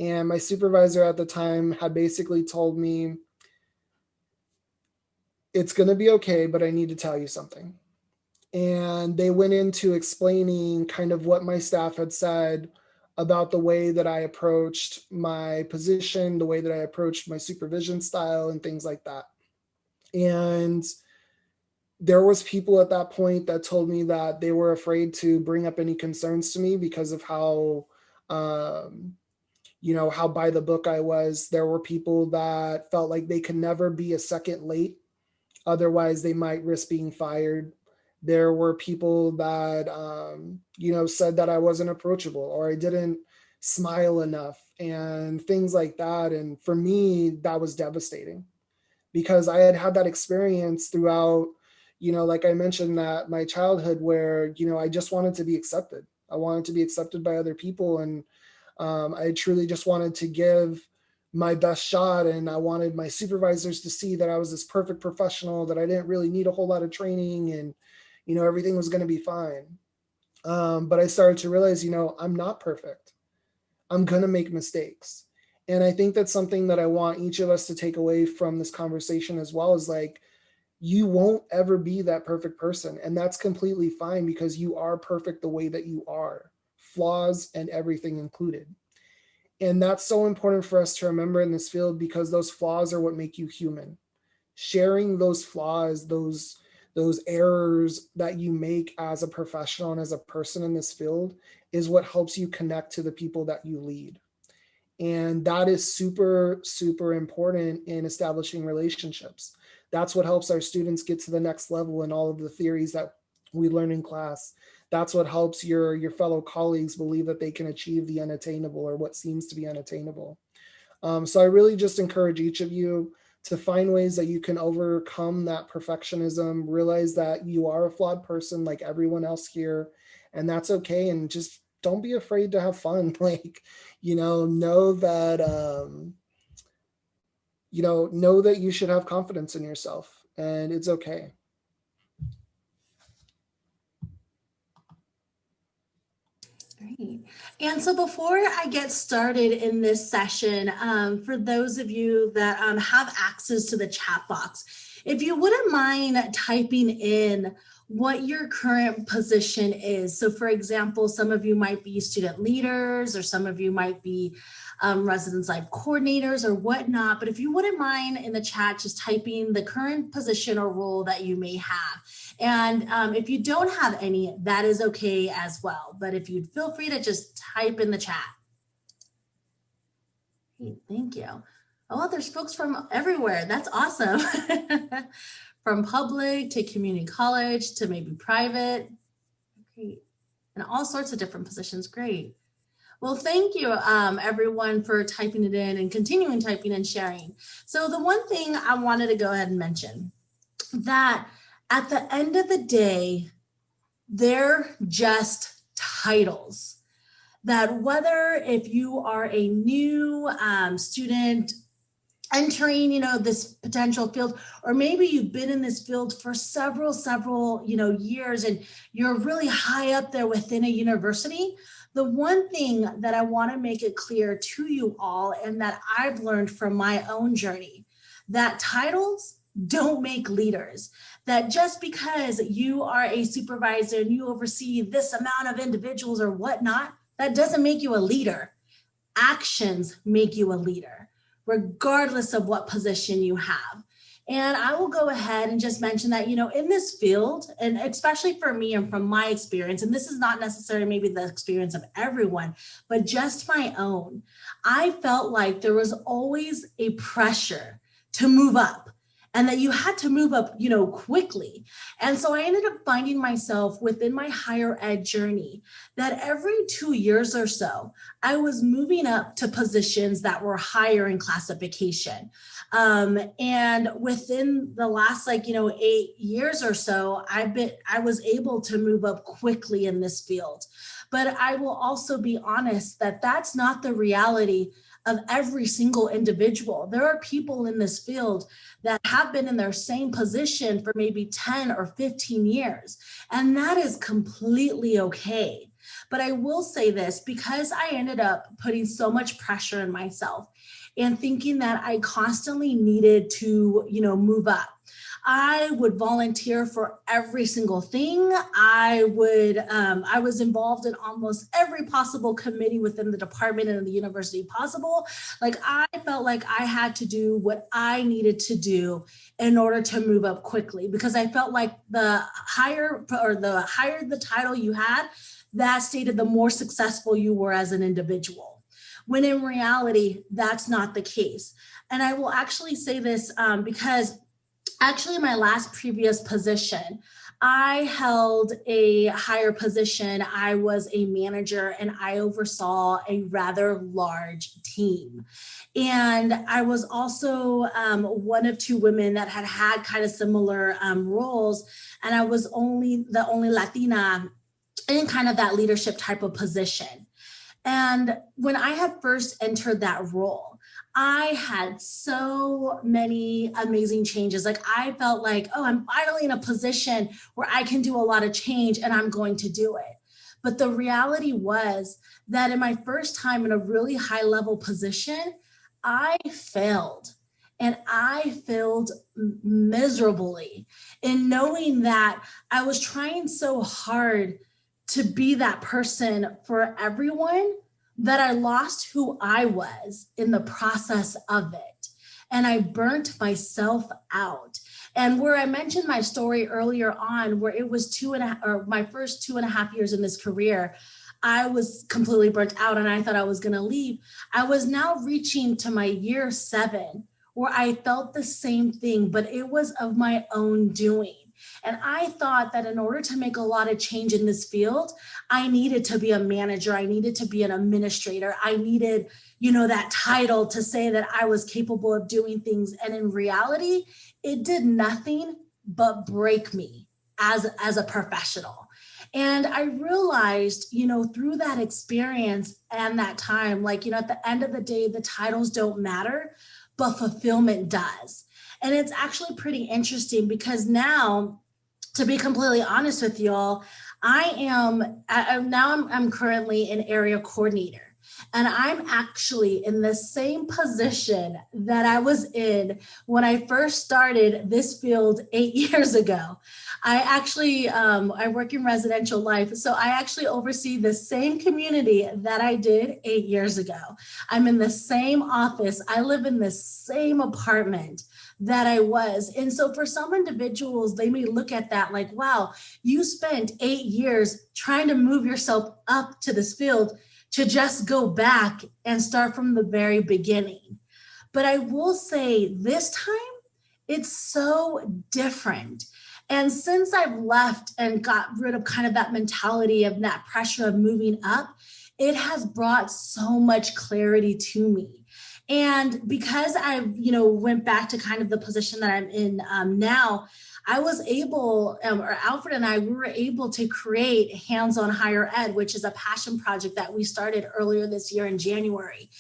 and my supervisor at the time had basically told me, it's going to be okay, but I need to tell you something. And they went into explaining kind of what my staff had said about the way that I approached my position, the way that I approached my supervision style and things like that. And there was people at that point that told me that they were afraid to bring up any concerns to me because of how, how by the book I was. There were people that felt like they could never be a second late, otherwise they might risk being fired. There were people that, said that I wasn't approachable or I didn't smile enough and things like that. And for me, that was devastating because I had that experience throughout, like I mentioned, that my childhood where, I just wanted to be accepted. I wanted to be accepted by other people. And I truly just wanted to give my best shot. And I wanted my supervisors to see that I was this perfect professional, that I didn't really need a whole lot of training and, everything was going to be fine. But I started to realize, I'm not perfect. I'm going to make mistakes. And I think that's something that I want each of us to take away from this conversation as well, is like, you won't ever be that perfect person. And that's completely fine because you are perfect the way that you are, flaws and everything included. And that's so important for us to remember in this field because those flaws are what make you human. Sharing those flaws, those errors that you make as a professional and as a person in this field is what helps you connect to the people that you lead. And that is super, super important in establishing relationships. That's what helps our students get to the next level in all of the theories that we learn in class. That's what helps your fellow colleagues believe that they can achieve the unattainable or what seems to be unattainable. So I really just encourage each of you to find ways that you can overcome that perfectionism, realize that you are a flawed person like everyone else here, and that's okay. And just don't be afraid to have fun. Like, know that you should have confidence in yourself and it's okay. Great. And so before I get started in this session, for those of you that have access to the chat box, if you wouldn't mind typing in what your current position is. So for example, some of you might be student leaders or some of you might be residence life coordinators or whatnot. But if you wouldn't mind in the chat, just typing the current position or role that you may have. And if you don't have any, that is okay as well. But if you'd feel free to just type in the chat. Great, thank you. Oh, there's folks from everywhere. That's awesome. From public to community college to maybe private. Great. And all sorts of different positions. Great. Well, thank you, everyone, for typing it in and continuing typing and sharing. So the one thing I wanted to go ahead and mention, that at the end of the day, they're just titles. That whether if you are a new student entering, this potential field, or maybe you've been in this field for several, years and you're really high up there within a university, the one thing that I want to make it clear to you all, and that I've learned from my own journey, that titles don't make leaders. That just because you are a supervisor and you oversee this amount of individuals or whatnot, that doesn't make you a leader. Actions make you a leader, regardless of what position you have. And I will go ahead and just mention that, in this field, and especially for me and from my experience, and this is not necessarily maybe the experience of everyone, but just my own, I felt like there was always a pressure to move up. And that you had to move up, quickly. And so I ended up finding myself within my higher ed journey that every 2 years or so, I was moving up to positions that were higher in classification. And within the last 8 years or so, I was able to move up quickly in this field. But I will also be honest that that's not the reality of every single individual. There are people in this field that have been in their same position for maybe 10 or 15 years, and that is completely okay. But I will say this, because I ended up putting so much pressure on myself and thinking that I constantly needed to, move up. I would volunteer for every single thing. I was involved in almost every possible committee within the department and the university possible. Like, I felt like I had to do what I needed to do in order to move up quickly, because I felt like the higher the title you had, that stated the more successful you were as an individual, when in reality, that's not the case. And I will actually say this because actually my last previous position, I held a higher position. I was a manager and I oversaw a rather large team. And I was also one of two women that had kind of similar roles. And I was the only Latina in kind of that leadership type of position. And when I had first entered that role, I had so many amazing changes. Like, I felt like, oh, I'm finally in a position where I can do a lot of change and I'm going to do it. But the reality was that in my first time in a really high level position, I failed. And I failed miserably in knowing that I was trying so hard to be that person for everyone that I lost who I was in the process of it. And I burnt myself out. And where I mentioned my story earlier on, where it was my first 2.5 years in this career, I was completely burnt out and I thought I was going to leave. I was now reaching to my year 7, where I felt the same thing, but it was of my own doing. And I thought that in order to make a lot of change in this field, I needed to be a manager. I needed to be an administrator. I needed, that title to say that I was capable of doing things. And in reality, it did nothing but break me as a professional. And I realized, through that experience and that time, at the end of the day, the titles don't matter, but fulfillment does. And it's actually pretty interesting because now, to be completely honest with y'all, I'm currently an area coordinator. And I'm actually in the same position that I was in when I first started this field 8 years ago. I work in residential life, so I actually oversee the same community that I did 8 years ago. I'm in the same office. I live in the same apartment that I was. And so for some individuals, they may look at that like, wow, you spent 8 years trying to move yourself up to this field to just go back and start from the very beginning. But I will say this time, it's so different. And since I've left and got rid of kind of that mentality of that pressure of moving up, it has brought so much clarity to me. And because I, went back to kind of the position that I'm in now, I was able, or Alfred and we were able to create Hands-On Higher Ed, which is a passion project that we started earlier this year in January.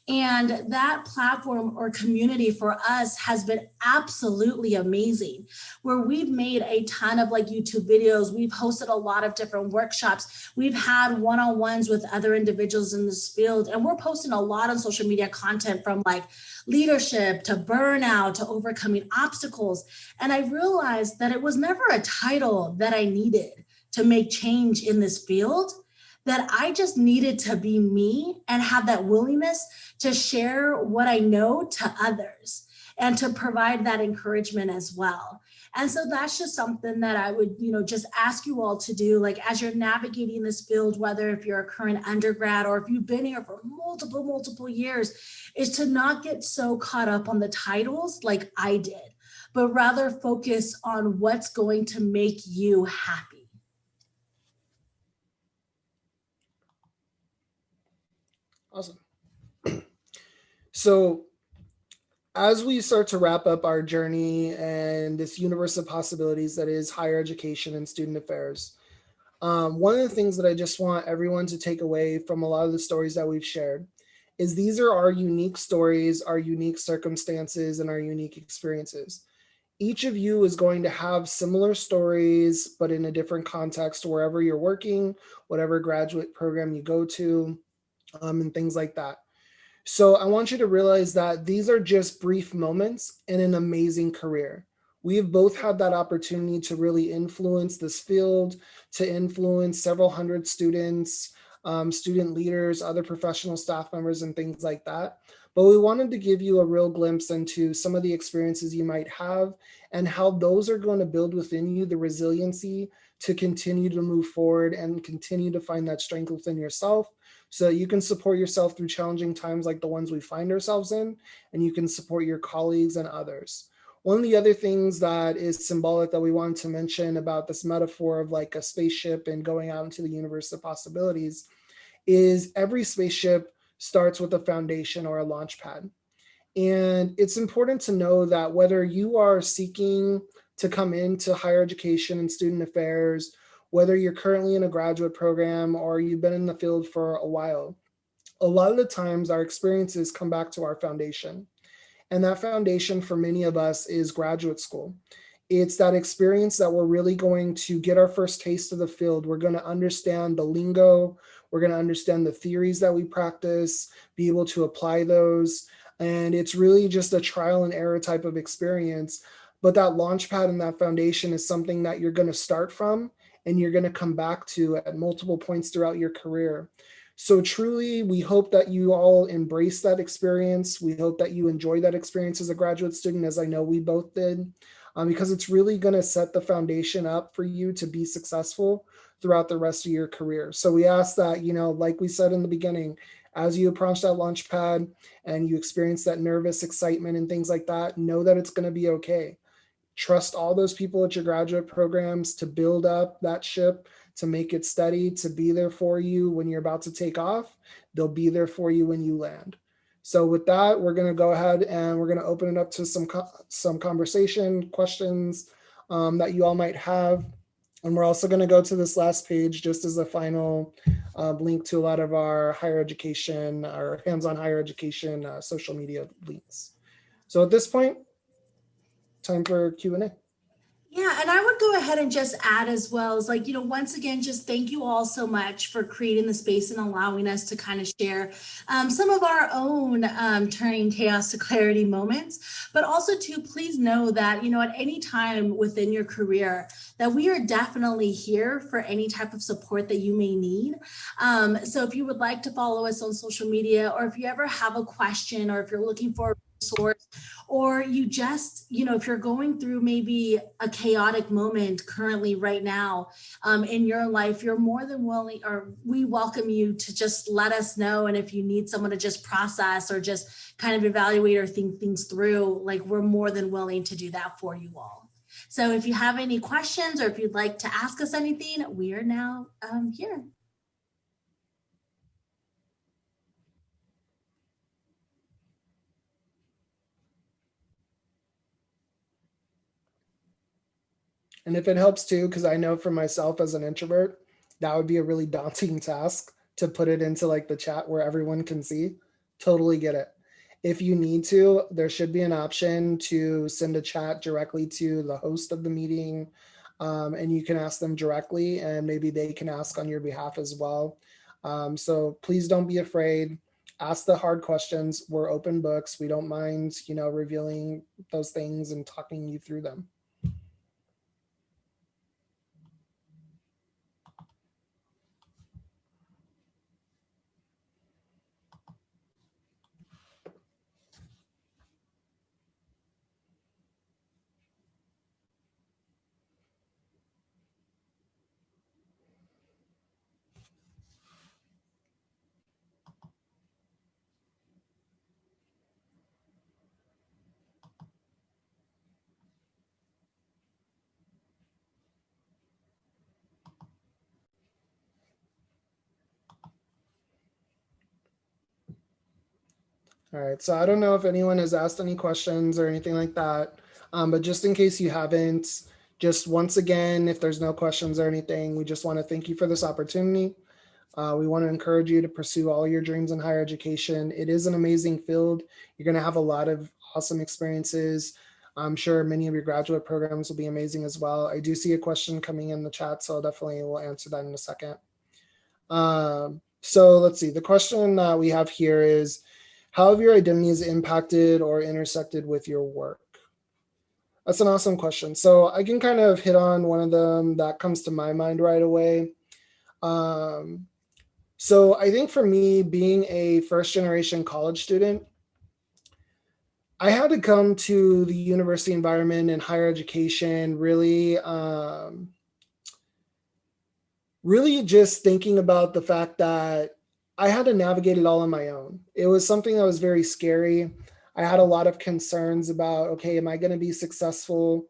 And that platform or community for us has been absolutely amazing, where we've made a ton of YouTube videos. We've hosted a lot of different workshops. We've had one-on-ones with other individuals in this field. And we're posting a lot on social media content from leadership to burnout to overcoming obstacles. And I realized that it was never a title that I needed to make change in this field, that I just needed to be me and have that willingness to share what I know to others and to provide that encouragement as well. And so that's just something that I would, just ask you all to do, as you're navigating this field, whether if you're a current undergrad or if you've been here for multiple years, is to not get so caught up on the titles like I did, but rather focus on what's going to make you happy. Awesome. So as we start to wrap up our journey and this universe of possibilities that is higher education and student affairs, one of the things that I just want everyone to take away from a lot of the stories that we've shared is these are our unique stories, our unique circumstances, and our unique experiences. Each of you is going to have similar stories, but in a different context, wherever you're working, whatever graduate program you go to, and things like that. So I want you to realize that these are just brief moments in an amazing career. We have both had that opportunity to really influence this field, to influence several hundred students, student leaders, other professional staff members, and things like that. But we wanted to give you a real glimpse into some of the experiences you might have and how those are going to build within you the resiliency to continue to move forward and continue to find that strength within yourself so that you can support yourself through challenging times like the ones we find ourselves in, and you can support your colleagues and others. One of the other things that is symbolic that we wanted to mention about this metaphor of like a spaceship and going out into the universe of possibilities is every spaceship starts with a foundation or a launch pad. And it's important to know that whether you are seeking to come into higher education and student affairs, whether you're currently in a graduate program or you've been in the field for a while, a lot of the times our experiences come back to our foundation. And that foundation for many of us is graduate school. It's that experience that we're really going to get our first taste of the field. We're going to understand the lingo. We're going to understand the theories that we practice, be able to apply those. And it's really just a trial and error type of experience. But that launch pad and that foundation is something that you're going to start from and you're going to come back to at multiple points throughout your career. So truly, we hope that you all embrace that experience. We hope that you enjoy that experience as a graduate student, as I know we both did, because it's really going to set the foundation up for you to be successful throughout the rest of your career. So we ask that, like we said in the beginning, as you approach that launch pad and you experience that nervous excitement and things like that, know that it's going to be okay. Trust all those people at your graduate programs to build up that ship, to make it steady, to be there for you when you're about to take off. They'll be there for you when you land. So with that, we're going to go ahead and we're going to open it up to some conversation, questions that you all might have. And we're also going to go to this last page just as a final link to a lot of our higher education, our hands-on higher education social media links. So at this point, time for Q&A. Yeah, and I would go ahead and just add as well as once again, just thank you all so much for creating the space and allowing us to kind of share some of our own turning chaos to clarity moments. But also too, please know that, at any time within your career that we are definitely here for any type of support that you may need. So if you would like to follow us on social media, or if you ever have a question, or if you're looking for a resource, or you just, if you're going through maybe a chaotic moment currently right now in your life, you're more than willing, or we welcome you to just let us know. And if you need someone to just process or just kind of evaluate or think things through, we're more than willing to do that for you all. So if you have any questions or if you'd like to ask us anything, we are now here. And if it helps too, because I know for myself as an introvert, that would be a really daunting task to put it into the chat where everyone can see. Totally get it. If you need to, there should be an option to send a chat directly to the host of the meeting, and you can ask them directly, and maybe they can ask on your behalf as well. So please don't be afraid. Ask the hard questions. We're open books. We don't mind, revealing those things and talking you through them. All right, so I don't know if anyone has asked any questions or anything like that, but just in case you haven't, just once again, if there's no questions or anything, we just want to thank you for this opportunity. We want to encourage you to pursue all your dreams in higher education. It is an amazing field. You're going to have a lot of awesome experiences. I'm sure many of your graduate programs will be amazing as well. I do see a question coming in the chat, so definitely we'll answer that in a second. So let's see. The question we have here is, how have your identities impacted or intersected with your work? That's an awesome question. So I can kind of hit on one of them that comes to my mind right away. So I think for me, being a first generation college student, I had to come to the university environment and higher education really just thinking about the fact that I had to navigate it all on my own. It was something that was very scary. I had a lot of concerns about, okay, am I going to be successful?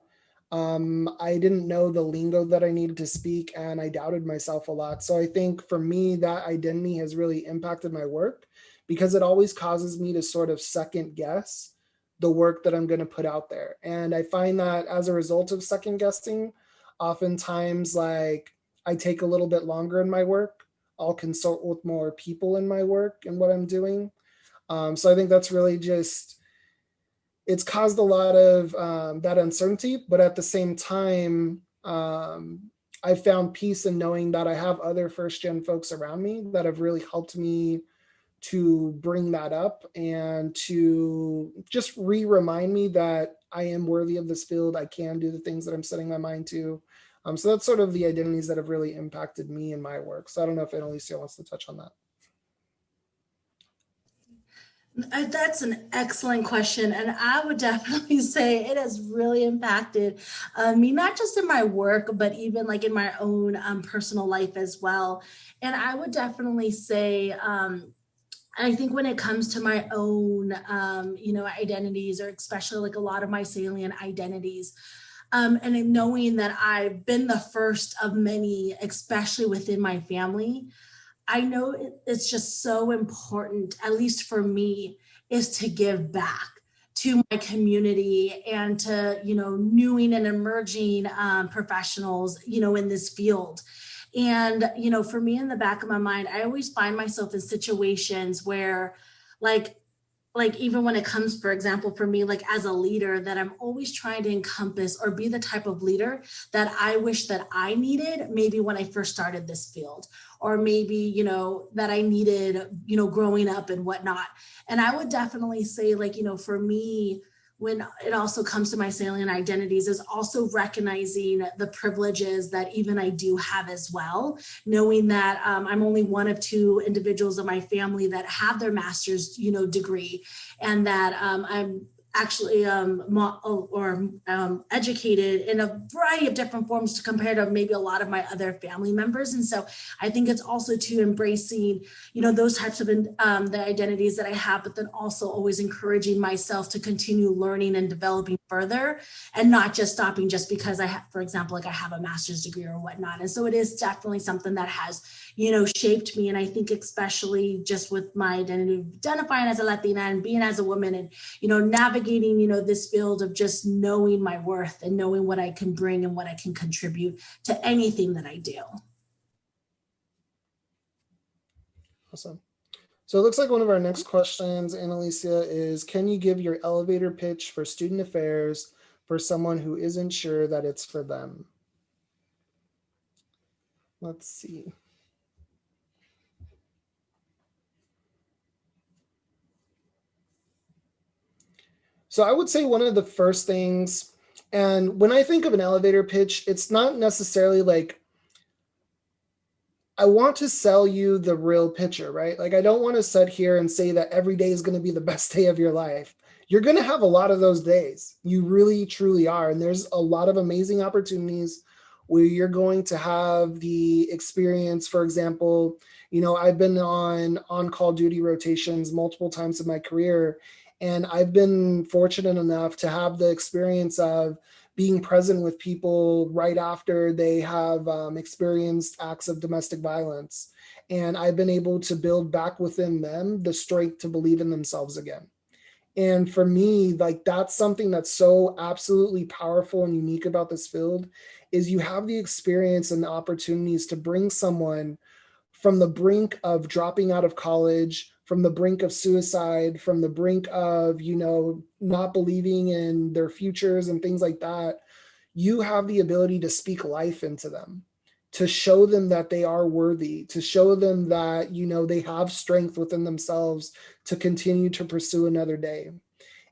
I didn't know the lingo that I needed to speak, and I doubted myself a lot. So I think for me, that identity has really impacted my work because it always causes me to sort of second guess the work that I'm going to put out there. And I find that as a result of second guessing, oftentimes like I take a little bit longer in my work. I'll consult with more people in my work and what I'm doing. So I think that's really just, it's caused a lot of that uncertainty, but at the same time, I found peace in knowing that I have other first gen folks around me that have really helped me to bring that up and to just remind me that I am worthy of this field. I can do the things that I'm setting my mind to. So that's sort of the identities that have really impacted me in my work. So I don't know if Annalicia wants to touch on that. That's an excellent question. And I would definitely say it has really impacted me, not just in my work, but even like in my own personal life as well. And I would definitely say, I think when it comes to my own, identities, or especially like a lot of my salient identities, and knowing that I've been the first of many, especially within my family, I know it's just so important, at least for me, is to give back to my community and to, newing and emerging professionals, in this field. And, for me, in the back of my mind, I always find myself in situations where like even when it comes, for example, for me, like as a leader, that I'm always trying to encompass or be the type of leader that I wish that I needed maybe when I first started this field, or maybe, that I needed, growing up and whatnot. And I would definitely say, like, for me, when it also comes to my salient identities, is also recognizing the privileges that even I do have as well, knowing that I'm only one of two individuals in my family that have their master's, degree, and that I'm actually educated in a variety of different forms to compare to maybe a lot of my other family members. And so I think it's also to embracing, those types of the identities that I have, but then also always encouraging myself to continue learning and developing further, and not just stopping just because I have, for example, like I have a master's degree or whatnot. And so it is definitely something that has, shaped me. And I think especially just with my identity, identifying as a Latina and being as a woman, and, navigating, this field of just knowing my worth and knowing what I can bring and what I can contribute to anything that I do. Awesome. So it looks like one of our next questions, Annalicia, is can you give your elevator pitch for student affairs for someone who isn't sure that it's for them? Let's see. So I would say one of the first things, and when I think of an elevator pitch, it's not necessarily like, I want to sell you the real picture, right? Like, I don't want to sit here and say that every day is going to be the best day of your life. You're going to have a lot of those days. You really, truly are. And there's a lot of amazing opportunities where you're going to have the experience. For example, I've been on call duty rotations multiple times in my career, and I've been fortunate enough to have the experience of being present with people right after they have experienced acts of domestic violence. And I've been able to build back within them the strength to believe in themselves again. And for me, like, that's something that's so absolutely powerful and unique about this field, is you have the experience and the opportunities to bring someone from the brink of dropping out of college, from the brink of suicide, from the brink of, not believing in their futures and things like that. You have the ability to speak life into them, to show them that they are worthy, to show them that, they have strength within themselves to continue to pursue another day.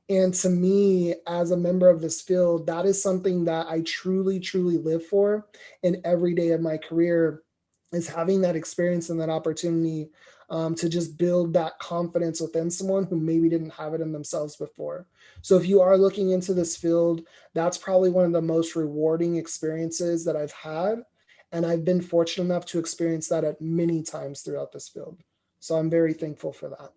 And to me, as a member of this field, that is something that I truly, truly live for in every day of my career, is having that experience and that opportunity to just build that confidence within someone who maybe didn't have it in themselves before. So if you are looking into this field, that's probably one of the most rewarding experiences that I've had. And I've been fortunate enough to experience that at many times throughout this field. So I'm very thankful for that.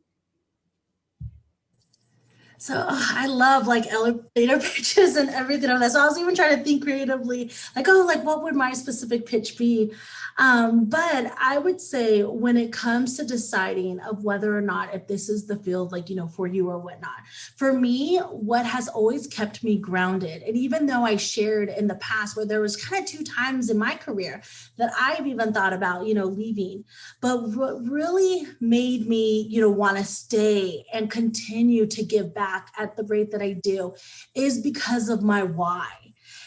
So I love like elevator pitches and everything of that. So I was even trying to think creatively, like, oh, like what would my specific pitch be? But I would say when it comes to deciding of whether or not if this is the field, like, you know, for you or whatnot, for me, what has always kept me grounded, and even though I shared in the past where there was kind of 2 times in my career that I've even thought about, you know, leaving, but what really made me, you know, want to stay and continue to give back at the rate that I do is because of my why.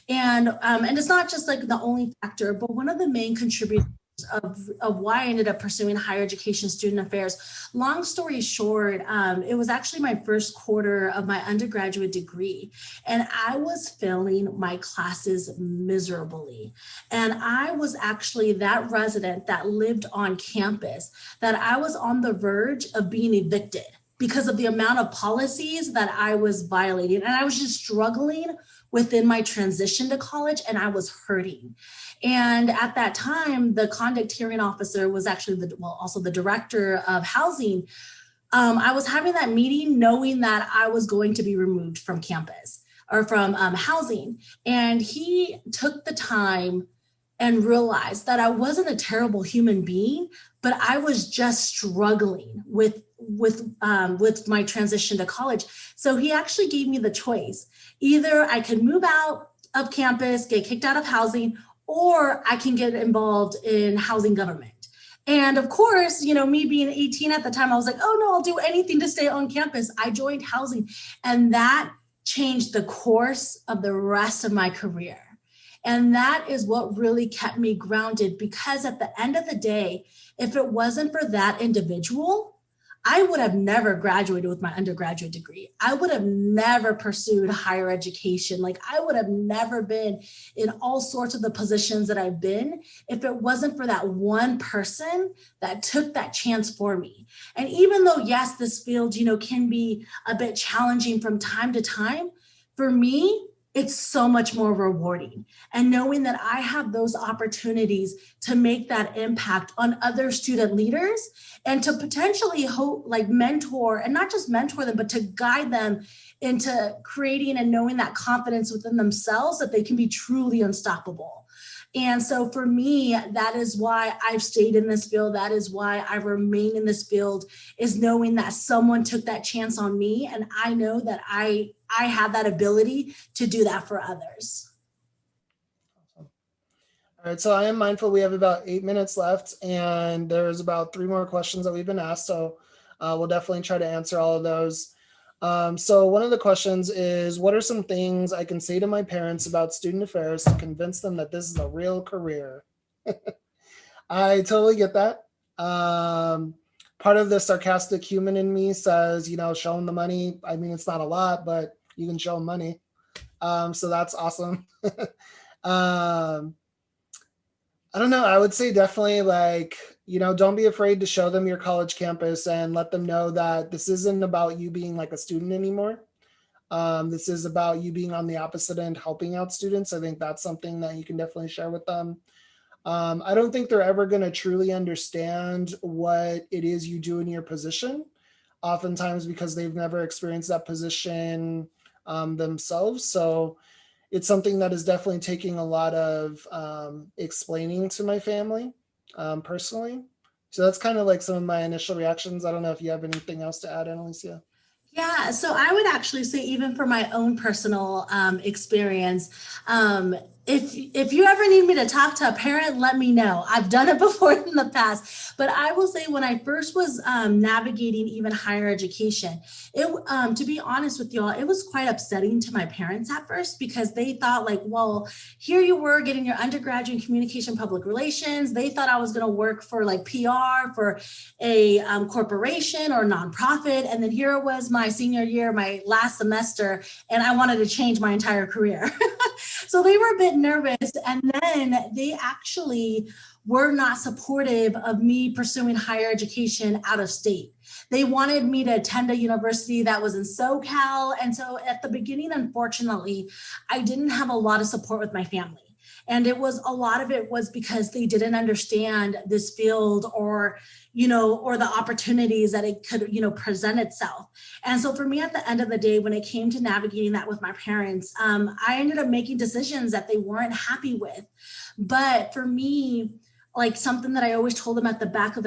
And it's not just like the only factor, but one of the main contributors of why I ended up pursuing higher education student affairs. Long story short, it was actually my first quarter of my undergraduate degree, and I was failing my classes miserably. And I was actually that resident that lived on campus that I was on the verge of being evicted because of the amount of policies that I was violating. And I was just struggling within my transition to college, and I was hurting. And at that time, the conduct hearing officer was actually also the director of housing. I was having that meeting knowing that I was going to be removed from campus or from housing. And he took the time and realized that I wasn't a terrible human being, but I was just struggling with my transition to college. So he actually gave me the choice. Either I could move out of campus, get kicked out of housing, or I can get involved in housing government. And of course, you know, me being 18 at the time, I was like, oh no, I'll do anything to stay on campus. I joined housing, and that changed the course of the rest of my career. And that is what really kept me grounded, because at the end of the day, if it wasn't for that individual, I would have never graduated with my undergraduate degree. I would have never pursued higher education. Like, I would have never been in all sorts of the positions that I've been if it wasn't for that one person that took that chance for me. And even though, yes, this field, you know, can be a bit challenging from time to time, for me, it's so much more rewarding. And knowing that I have those opportunities to make that impact on other student leaders and to potentially mentor, and not just mentor them, but to guide them into creating and knowing that confidence within themselves that they can be truly unstoppable. And so for me, that is why I've stayed in this field. That is why I remain in this field, is knowing that someone took that chance on me. And I know that I have that ability to do that for others. Awesome. All right, so I am mindful we have about 8 minutes left, and there's about 3 more questions that we've been asked. So we'll definitely try to answer all of those. So one of the questions is, what are some things I can say to my parents about student affairs to convince them that this is a real career? I totally get that. Part of the sarcastic human in me says, you know, show them the money. I mean, it's not a lot, but you can show them money. So that's awesome. I don't know. I would say definitely, like, you know, don't be afraid to show them your college campus and let them know that this isn't about you being like a student anymore. This is about you being on the opposite end, helping out students. I think that's something that you can definitely share with them. I don't think they're ever going to truly understand what it is you do in your position, oftentimes because they've never experienced that position themselves. So it's something that is definitely taking a lot of explaining to my family personally. So that's kind of like some of my initial reactions. I don't know if you have anything else to add, Annalicia. Yeah, so I would actually say, even for my own personal experience, if you ever need me to talk to a parent, let me know. I've done it before in the past. But I will say, when I first was navigating even higher education, to be honest with y'all, it was quite upsetting to my parents at first, because they thought like, well, here you were getting your undergraduate in communication public relations. They thought I was going to work for like PR for a corporation or nonprofit. And then here it was my senior year, my last semester, and I wanted to change my entire career. So they were a bit nervous. And then they actually were not supportive of me pursuing higher education out of state. They wanted me to attend a university that was in SoCal. And so at the beginning, unfortunately, I didn't have a lot of support with my family. And a lot of it was because they didn't understand this field, or the opportunities that it could, present itself. And so for me, at the end of the day, when it came to navigating that with my parents, I ended up making decisions that they weren't happy with. But for me, like, something that I always told them at the back of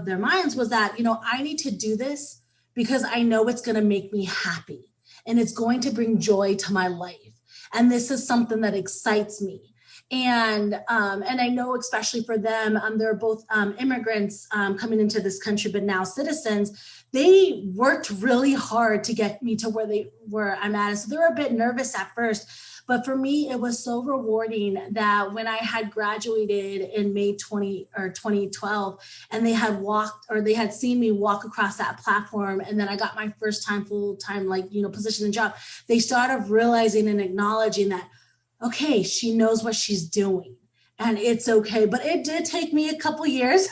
their minds was that, I need to do this because I know it's going to make me happy and it's going to bring joy to my life. And this is something that excites me. And I know, especially for them, they're both immigrants coming into this country, but now citizens. They worked really hard to get me to where I'm at. So they were a bit nervous at first. But for me, it was so rewarding that when I had graduated in May 2012, and they had seen me walk across that platform, and then I got my first time full-time position and job, they started realizing and acknowledging that, okay, she knows what she's doing. And it's okay. But it did take me a couple years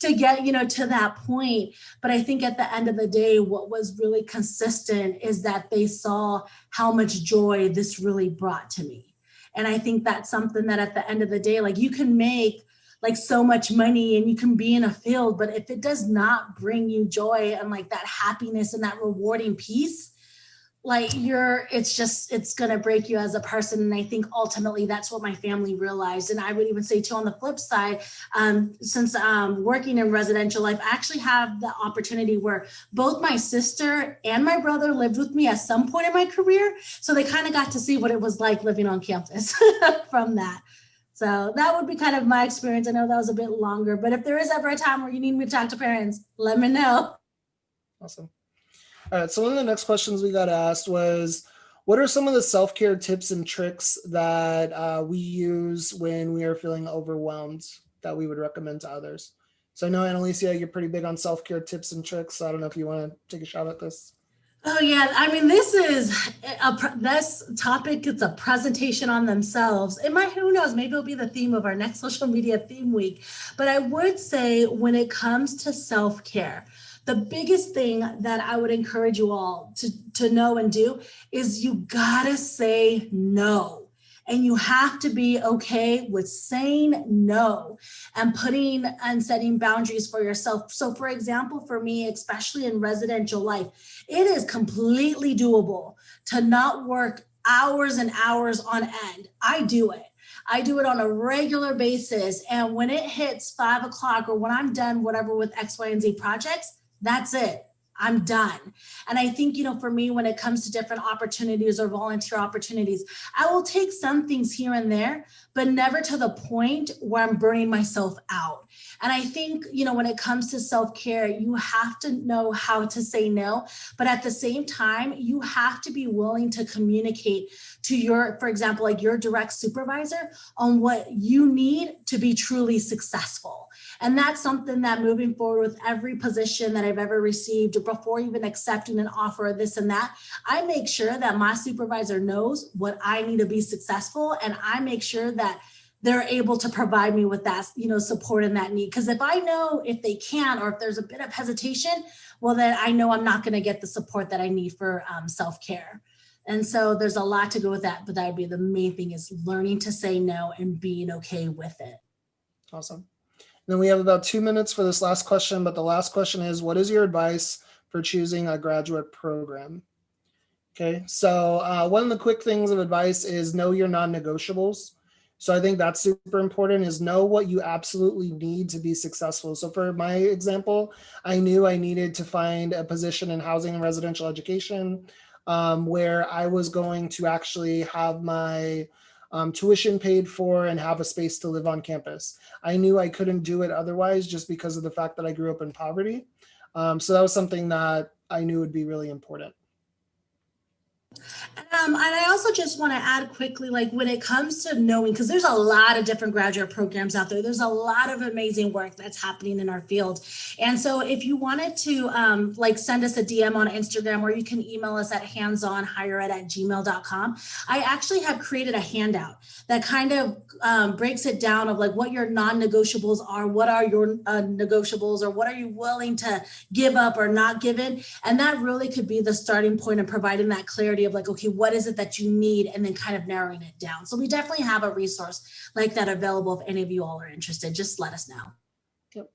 to get, to that point. But I think at the end of the day, what was really consistent is that they saw how much joy this really brought to me. And I think that's something that at the end of the day, like, you can make like so much money and you can be in a field, but if it does not bring you joy and like that happiness and that rewarding piece, like it's going to break you as a person. And I think ultimately that's what my family realized. And I would even say too, on the flip side, since working in residential life, I actually have the opportunity where both my sister and my brother lived with me at some point in my career. So they kind of got to see what it was like living on campus from that. So that would be kind of my experience. I know that was a bit longer, but if there is ever a time where you need me to talk to parents, let me know. Awesome. All right, so one of the next questions we got asked was, what are some of the self-care tips and tricks that we use when we are feeling overwhelmed that we would recommend to others? So I know, Annalicia, you're pretty big on self-care tips and tricks. So I don't know if you want to take a shot at this. Oh, yeah. I mean, this topic, it's a presentation on themselves. Who knows, maybe it'll be the theme of our next social media theme week. But I would say when it comes to self-care, the biggest thing that I would encourage you all to know and do is you gotta say no. And you have to be okay with saying no and putting and setting boundaries for yourself. So for example, for me, especially in residential life, it is completely doable to not work hours and hours on end. I do it on a regular basis. And when it hits 5 o'clock or when I'm done, whatever with X, Y, and Z projects, that's it. I'm done. And I think, for me, when it comes to different opportunities or volunteer opportunities, I will take some things here and there, but never to the point where I'm burning myself out. And I think, when it comes to self-care, you have to know how to say no, but at the same time, you have to be willing to communicate to for example, like your direct supervisor on what you need to be truly successful. And that's something that moving forward with every position that I've ever received, before even accepting an offer of this and that, I make sure that my supervisor knows what I need to be successful. And I make sure that they're able to provide me with that, support and that need. Because if I know if they can, or if there's a bit of hesitation, well, then I know I'm not going to get the support that I need for self-care. And so there's a lot to go with that, but that would be the main thing, is learning to say no and being okay with it. Awesome. And then we have about 2 minutes for this last question, but the last question is, what is your advice for choosing a graduate program? Okay, so one of the quick things of advice is know your non-negotiables. So I think that's super important, is know what you absolutely need to be successful. So for my example, I knew I needed to find a position in housing and residential education where I was going to actually have my tuition paid for, and have a space to live on campus. I knew I couldn't do it otherwise just because of the fact that I grew up in poverty. So that was something that I knew would be really important. And I also just want to add quickly, like when it comes to knowing, because there's a lot of different graduate programs out there, there's a lot of amazing work that's happening in our field. And so if you wanted to like send us a DM on Instagram, or you can email us at handsonhighered@gmail.com. I actually have created a handout that kind of breaks it down of like what your non-negotiables are, what are your negotiables, or what are you willing to give up or not give in. And that really could be the starting point of providing that clarity of like, okay, what is it that you need, and then kind of narrowing it down. So we definitely have a resource like that available. If any of you all are interested, just let us know. Yep.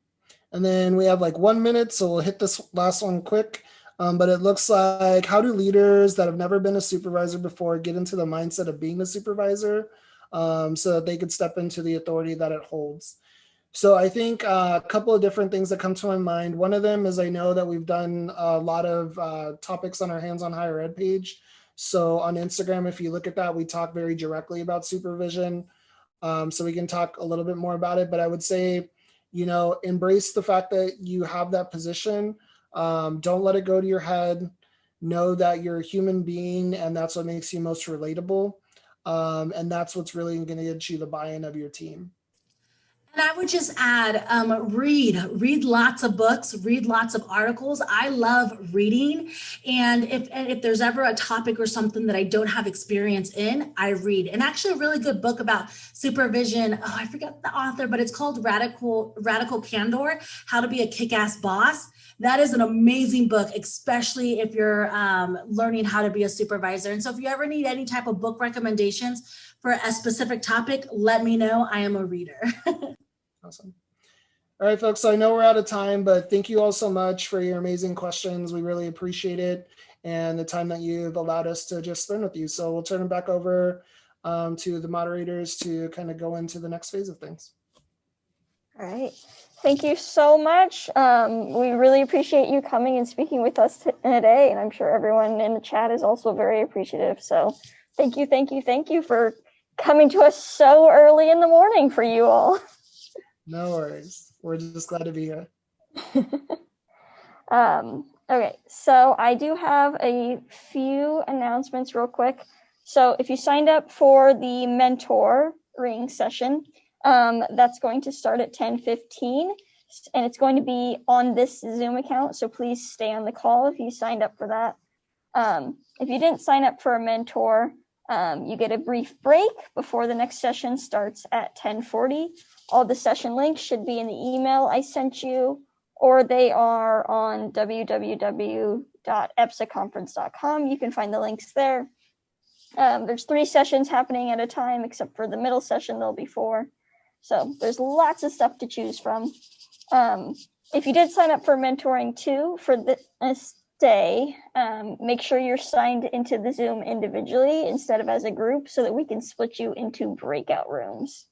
And then we have like 1 minute, so we'll hit this last one quick. But it looks like, how do leaders that have never been a supervisor before get into the mindset of being a supervisor so that they could step into the authority that it holds? So I think a couple of different things that come to my mind. One of them is I know that we've done a lot of topics on our Hands on Higher Ed page. So on Instagram, if you look at that, we talk very directly about supervision. So we can talk a little bit more about it. But I would say, you know, embrace the fact that you have that position. Don't let it go to your head. Know that you're a human being, and that's what makes you most relatable. And that's what's really going to get you the buy-in of your team. And I would just add, read lots of books, read lots of articles. I love reading. And if there's ever a topic or something that I don't have experience in, I read. And actually a really good book about supervision. Oh, I forget the author, but it's called Radical Candor, How to Be a Kick-Ass Boss. That is an amazing book, especially if you're learning how to be a supervisor. And so if you ever need any type of book recommendations for a specific topic, let me know. I am a reader. Awesome. All right, folks, so I know we're out of time, but thank you all so much for your amazing questions. We really appreciate it, and the time that you've allowed us to just learn with you. So we'll turn it back over to the moderators to kind of go into the next phase of things. All right. Thank you so much. We really appreciate you coming and speaking with us today, and I'm sure everyone in the chat is also very appreciative. So thank you for coming to us so early in the morning for you all. No worries. We're just glad to be here. Okay, so I do have a few announcements real quick. So if you signed up for the mentoring session, that's going to start at 10:15, and it's going to be on this Zoom account. So please stay on the call if you signed up for that. If you didn't sign up for a mentor, you get a brief break before the next session starts at 10:40. All the session links should be in the email I sent you, or they are on www.epsaconference.com. You can find the links there. There's 3 sessions happening at a time, except for the middle session, there'll be 4. So there's lots of stuff to choose from. If you did sign up for mentoring too for this day, make sure you're signed into the Zoom individually instead of as a group so that we can split you into breakout rooms.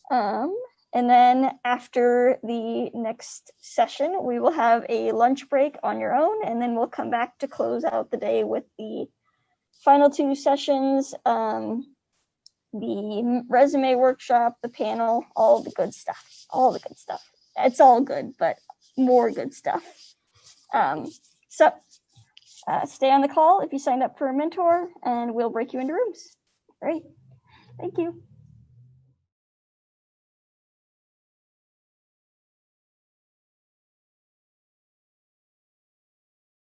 And then after the next session, we will have a lunch break on your own, and then we'll come back to close out the day with the final 2 sessions, the resume workshop, the panel, all the good stuff. It's all good, but more good stuff. So stay on the call if you signed up for a mentor, and we'll break you into rooms. All right. Thank you.